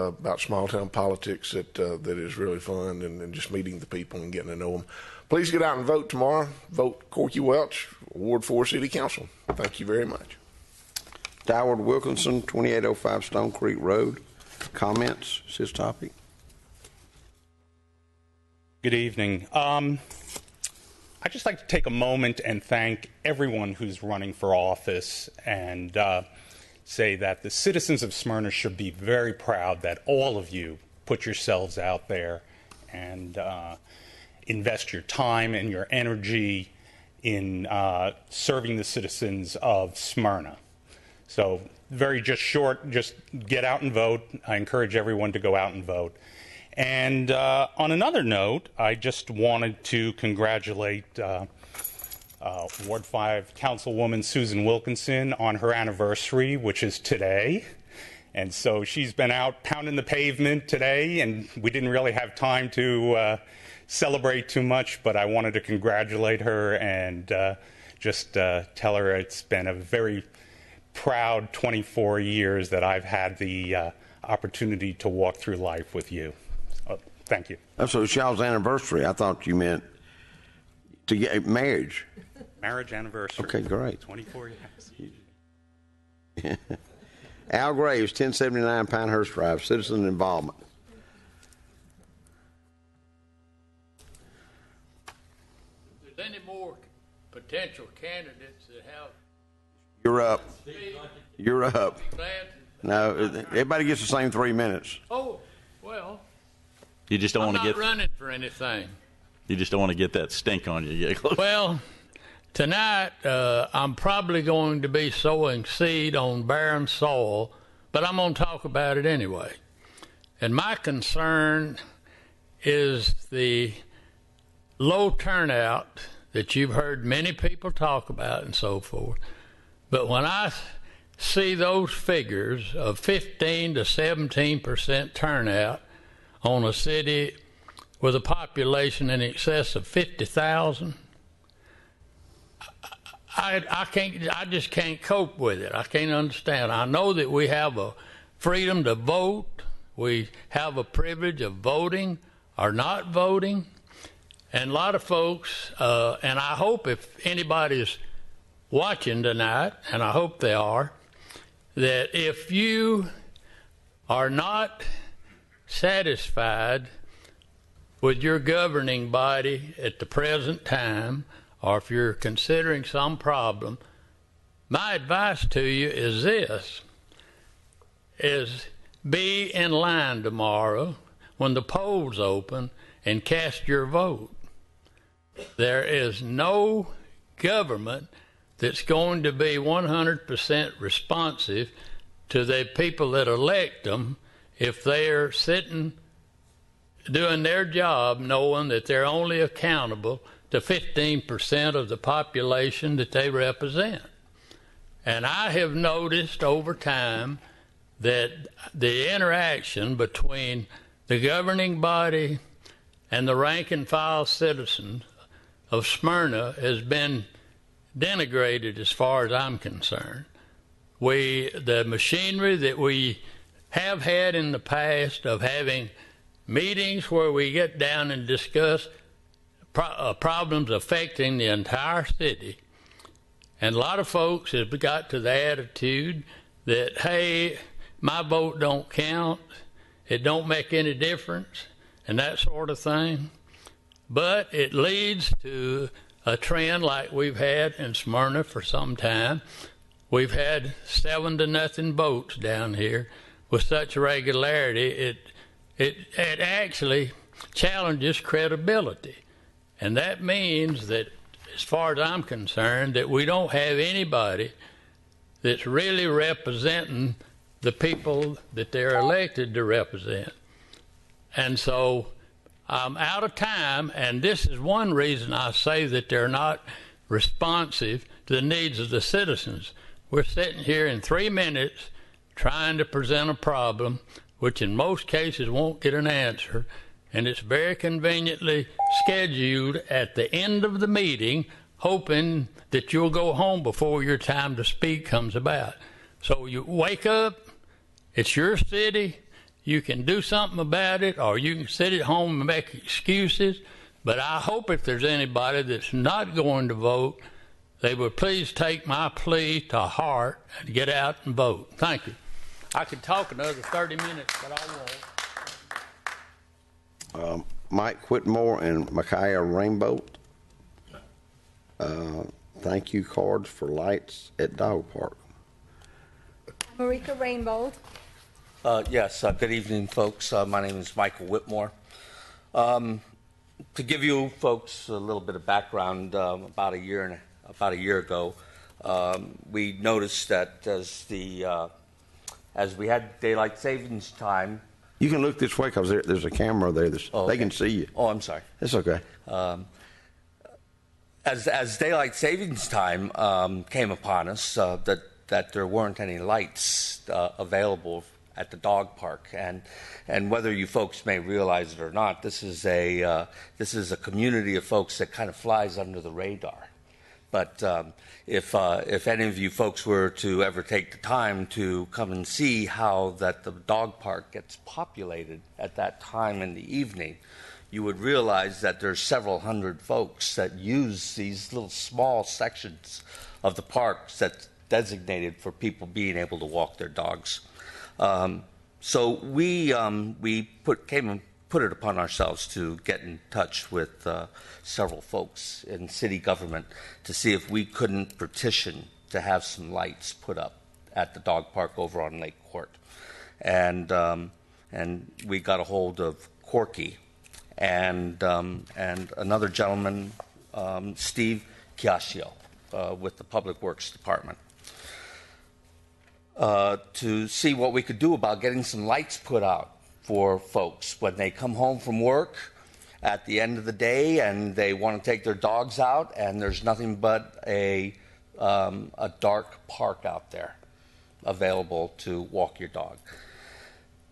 small town politics that is really fun, and just meeting the people and getting to know them. Please get out and vote tomorrow. Vote Corky Welch, Ward 4 City Council. Thank you very much. Howard Wilkinson, 2805 Stone Creek Road. Comments? It's his topic. Good evening. I'd just like to take a moment and thank everyone who's running for office, and say that the citizens of Smyrna should be very proud that all of you put yourselves out there and invest your time and your energy in serving the citizens of Smyrna. So very just short, just get out and vote. I encourage everyone to go out and vote. And on another note, I just wanted to congratulate Ward 5 Councilwoman Susan Wilkinson on her anniversary, which is today. And so she's been out pounding the pavement today, and we didn't really have time to celebrate too much, but I wanted to congratulate her and just tell her it's been a very proud 24 years that I've had the opportunity to walk through life with you. Thank you. So Shaw's anniversary, I thought you meant to get marriage. Marriage anniversary. Okay, great. 24 years. Al Graves, 1079 Pinehurst Drive, citizen involvement. If there's any more potential candidates that have... You're up. You're up. No, everybody gets the same 3 minutes. Oh, well... You just don't want to get... I'm not running for anything. You just don't want to get that stink on you. Well, tonight I'm probably going to be sowing seed on barren soil, but I'm going to talk about it anyway. And my concern is the low turnout that you've heard many people talk about and so forth. But when I see those figures of 15 to 17% turnout on a city with a population in excess of 50,000, I just can't cope with it. I can't understand. I know that we have a freedom to vote. We have a privilege of voting or not voting. And a lot of folks, and I hope if anybody's watching tonight, and I hope they are, that if you are not satisfied with your governing body at the present time, or if you're considering some problem, my advice to you is this, is be in line tomorrow when the polls open and cast your vote. There is no government that's going to be 100% responsive to the people that elect them if they're sitting doing their job knowing that they're only accountable to 15% of the population that they represent. And I have noticed over time that the interaction between the governing body and the rank and file citizens of Smyrna has been denigrated as far as I'm concerned. The machinery that we have had in the past of having meetings where we get down and discuss problems affecting the entire city, and a lot of folks have got to the attitude that, hey, my vote don't count, it don't make any difference, and that sort of thing. But it leads to a trend like we've had in Smyrna for some time. We've had 7-0 votes down here with such regularity, it actually challenges credibility. And that means that, as far as I'm concerned, that we don't have anybody that's really representing the people that they're elected to represent. And so I'm out of time, and this is one reason I say that they're not responsive to the needs of the citizens. We're sitting here in 3 minutes trying to present a problem which in most cases won't get an answer, and it's very conveniently scheduled at the end of the meeting, hoping that you'll go home before your time to speak comes about. So you wake up, it's your city, you can do something about it, or you can sit at home and make excuses. But I hope if there's anybody that's not going to vote, they would please take my plea to heart and get out and vote. Thank you. I could talk another 30 minutes, but I won't. Mike Whitmore and Micaiah Rainbow. Thank you cards for lights at dog park. Marika Rainbold. Yes, good evening, folks. My name is Michael Whitmore. To give you folks a little bit of background, about a year ago, we noticed that as we had daylight savings time. You can look this way because there's a camera there. Okay. They can see you. Oh, I'm sorry. It's okay. As daylight savings time came upon us, that there weren't any lights available at the dog park, and whether you folks may realize it or not, this is a community of folks that kind of flies under the radar. But if any of you folks were to ever take the time to come and see how that the dog park gets populated at that time in the evening, you would realize that there's several hundred folks that use these little small sections of the parks that's designated for people being able to walk their dogs. So we put it upon ourselves to get in touch with several folks in city government to see if we couldn't petition to have some lights put up at the dog park over on Lake Court, and we got a hold of Corky and another gentleman, Steve Chiascio, with the Public Works Department. To see what we could do about getting some lights put out for folks when they come home from work at the end of the day and they want to take their dogs out and there's nothing but a dark park out there available to walk your dog.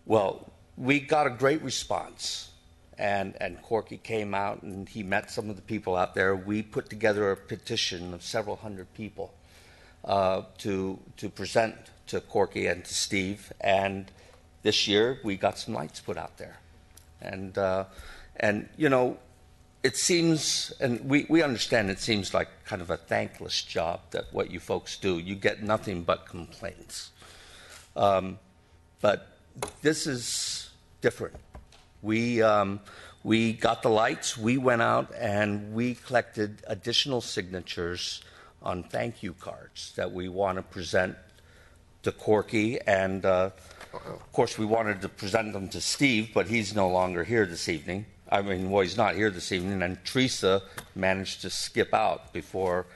Well, we got a great response, and Corky came out and he met some of the people out there. We put together a petition of several hundred people to present to Corky and to Steve, and this year we got some lights put out there, and you know, it seems, and we understand it seems like kind of a thankless job that what you folks do. You get nothing but complaints, but this is different. We got the lights. We went out and we collected additional signatures on thank you cards that we want to present to Corky, and of course we wanted to present them to Steve, but he's no longer here this evening. I mean, well, he's not here this evening, and Teresa managed to skip out before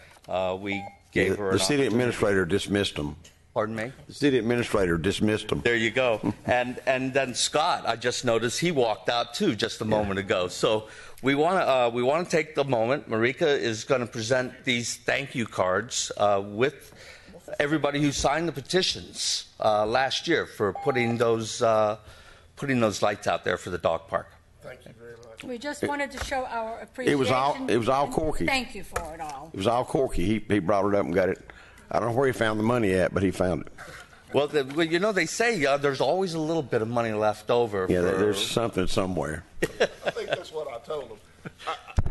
we gave her an The city administrator dismissed them. Pardon me? The city administrator dismissed them. There you go. And then Scott, I just noticed he walked out too just a moment ago. So we want to take the moment. Marika is going to present these thank you cards with everybody who signed the petitions last year for putting those lights out there for the dog park. Thank you very much. We just wanted to show our appreciation. It was all Corky. Thank you for it all. It was all Corky. He brought it up and got it. I don't know where he found the money at, but he found it. Well, you know, they say there's always a little bit of money left over. Yeah, there's something somewhere. I think that's what I told them.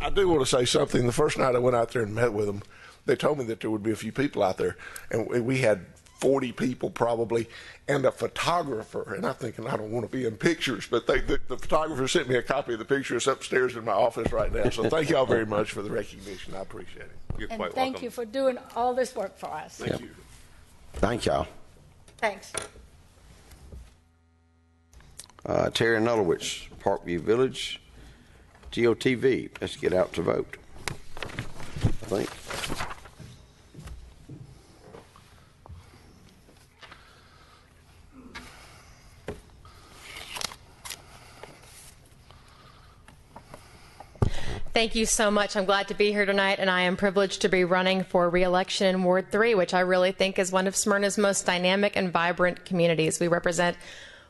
I do want to say something. The first night I went out there and met with them, they told me that there would be a few people out there, and we had 40 people probably, and a photographer. And I'm thinking, I don't want to be in pictures, but the photographer sent me a copy of the picture. It's upstairs in my office right now. So thank you all very much for the recognition. I appreciate it. You're and quite thank welcome. you for doing all this work for us. Thank you. Thank y'all. Thanks. Terry Nulowitz, Parkview Village, GOTV. Let's get out to vote, I think. Thank you so much. I'm glad to be here tonight, and I am privileged to be running for re-election in Ward 3, which I really think is one of Smyrna's most dynamic and vibrant communities. We represent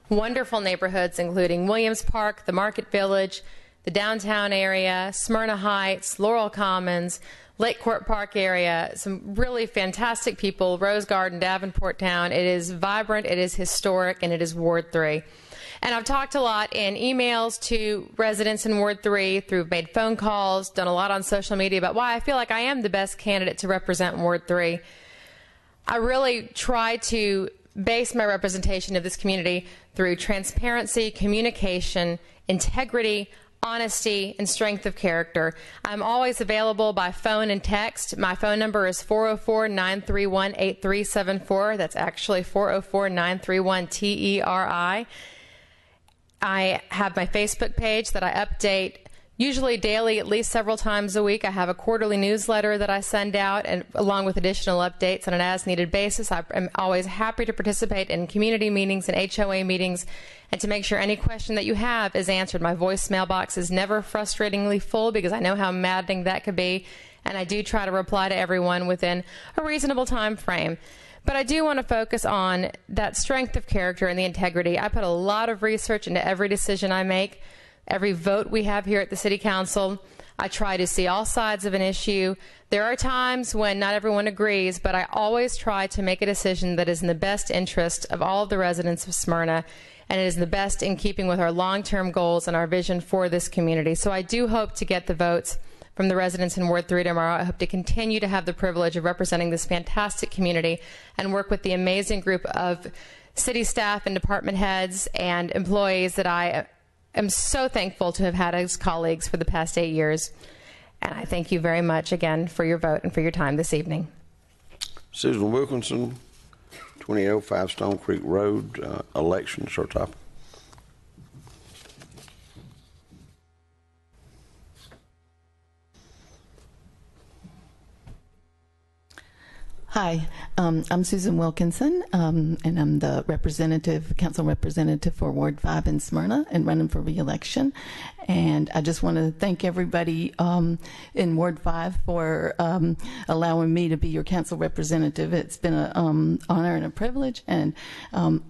wonderful neighborhoods, including Williams Park, the Market Village, the downtown area, Smyrna Heights, Laurel Commons, Lake Court Park area, some really fantastic people, Rose Garden, Davenport Town. It is vibrant, it is historic, and it is Ward 3. And I've talked a lot in emails to residents in Ward 3, made phone calls, done a lot on social media about why I feel like I am the best candidate to represent Ward 3. I really try to base my representation of this community through transparency, communication, integrity, honesty, and strength of character. I'm always available by phone and text. My phone number is 404-931-8374. That's actually 404-931-TERI. I have my Facebook page that I update usually daily, at least several times a week. I have a quarterly newsletter that I send out, and along with additional updates on an as-needed basis. I am always happy to participate in community meetings and HOA meetings and to make sure any question that you have is answered. My voicemail box is never frustratingly full because I know how maddening that could be, and I do try to reply to everyone within a reasonable time frame. But I do want to focus on that strength of character and the integrity. I put a lot of research into every decision I make. Every vote we have here at the City Council, I try to see all sides of an issue. There are times when not everyone agrees, but I always try to make a decision that is in the best interest of all of the residents of Smyrna, and it is in the best in keeping with our long-term goals and our vision for this community. So I do hope to get the votes from the residents in Ward 3 tomorrow. I hope to continue to have the privilege of representing this fantastic community and work with the amazing group of city staff and department heads and employees that I am so thankful to have had as colleagues for the past 8 years. And I thank you very much again for your vote and for your time this evening. Susan Wilkinson, 2805 Stone Creek Road, election, Sir Top. Hi, I'm Susan Wilkinson, and I'm the council representative for Ward 5 in Smyrna and running for re-election. And I just want to thank everybody in Ward 5 for allowing me to be your council representative. It's been an honor and a privilege. And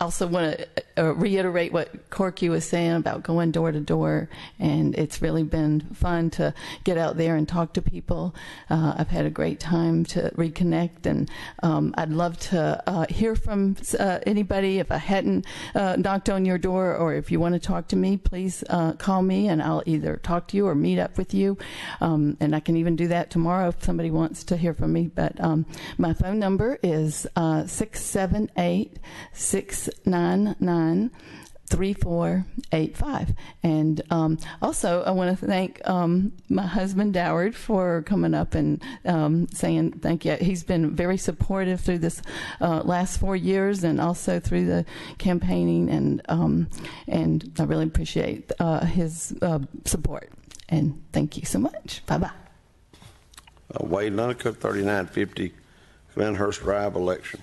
also want to reiterate what Corky was saying about going door to door. And it's really been fun to get out there and talk to people. I've had a great time to reconnect, and I'd love to hear from anybody. If I hadn't knocked on your door, or if you want to talk to me, please call me, and I'll either talk to you or meet up with you. And I can even do that tomorrow if somebody wants to hear from me. But my phone number is 678-699-3485. And also, I want to thank my husband, Doward, for coming up and saying thank you. He's been very supportive through this last 4 years, and also through the campaigning, and I really appreciate his support. And thank you so much. Bye-bye. Wade Lunnacook, 3950 Glenhurst Drive, election.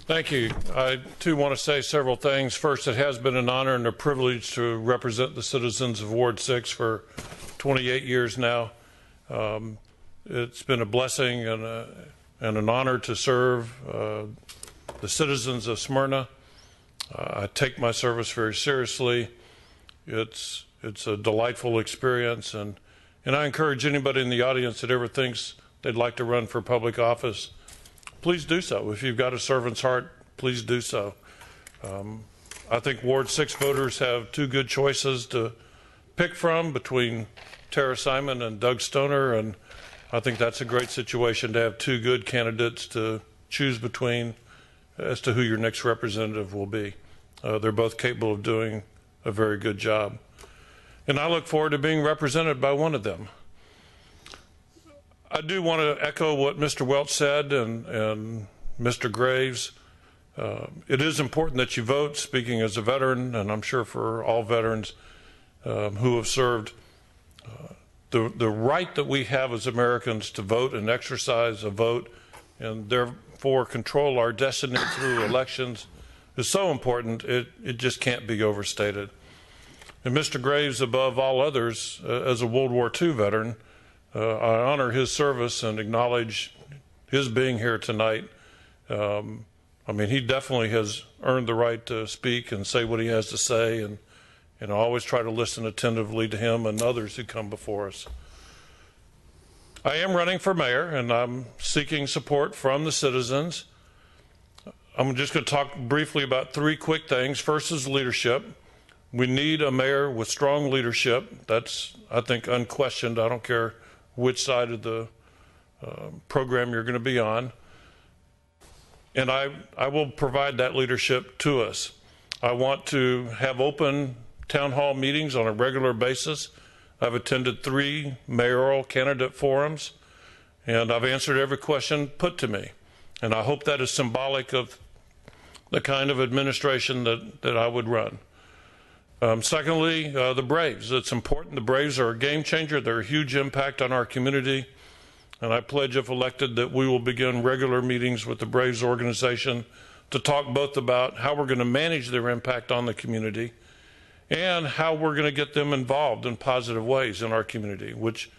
Thank you. I, too, want to say several things. First, it has been an honor and a privilege to represent the citizens of Ward 6 for 28 years now. It's been a blessing and an honor to serve the citizens of Smyrna. I take my service very seriously. It's a delightful experience, and I encourage anybody in the audience that ever thinks they'd like to run for public office, please do so. If you've got a servant's heart, please do so. I think Ward 6 voters have two good choices to pick from between Tara Simon and Doug Stoner, and I think that's a great situation to have two good candidates to choose between as to who your next representative will be. They're both capable of doing a very good job. And I look forward to being represented by one of them. I do want to echo what Mr. Welch said and Mr. Graves. It is important that you vote, speaking as a veteran, and I'm sure for all veterans who have served. The right that we have as Americans to vote and exercise a vote, and therefore control our destiny through elections, is so important, it just can't be overstated. And Mr. Graves, above all others, as a World War II veteran, I honor his service and acknowledge his being here tonight. I mean, he definitely has earned the right to speak and say what he has to say, and I always try to listen attentively to him and others who come before us. I am running for mayor, and I'm seeking support from the citizens. I'm just going to talk briefly about three quick things. First is leadership. We need a mayor with strong leadership. That's, I think, unquestioned. I don't care which side of the program you're going to be on. And I will provide that leadership to us. I want to have open town hall meetings on a regular basis. I've attended 3 mayoral candidate forums, and I've answered every question put to me. And I hope that is symbolic of the kind of administration that I would run. Secondly, the Braves. It's important. The Braves are a game changer. They're a huge impact on our community. And I pledge, if elected, that we will begin regular meetings with the Braves organization to talk both about how we're going to manage their impact on the community and how we're going to get them involved in positive ways in our community, which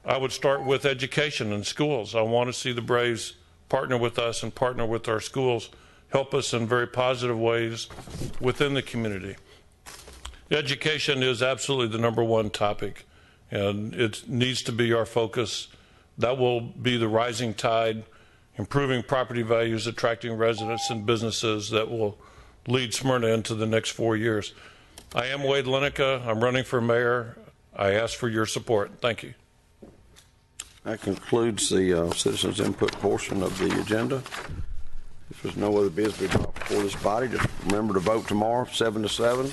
I would start with education and schools. I want to see the Braves partner with us and partner with our schools, help us in very positive ways within the community. Education is absolutely the #1 topic, and it needs to be our focus. That will be the rising tide, improving property values, attracting residents and businesses that will lead Smyrna into the next 4 years. I am Wade Lineca. I'm running for mayor. I ask for your support. Thank you. That concludes the citizens' input portion of the agenda. If there's no other business to be brought before this body, just remember to vote tomorrow, 7 to 7.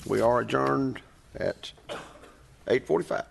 We are adjourned at 8:45.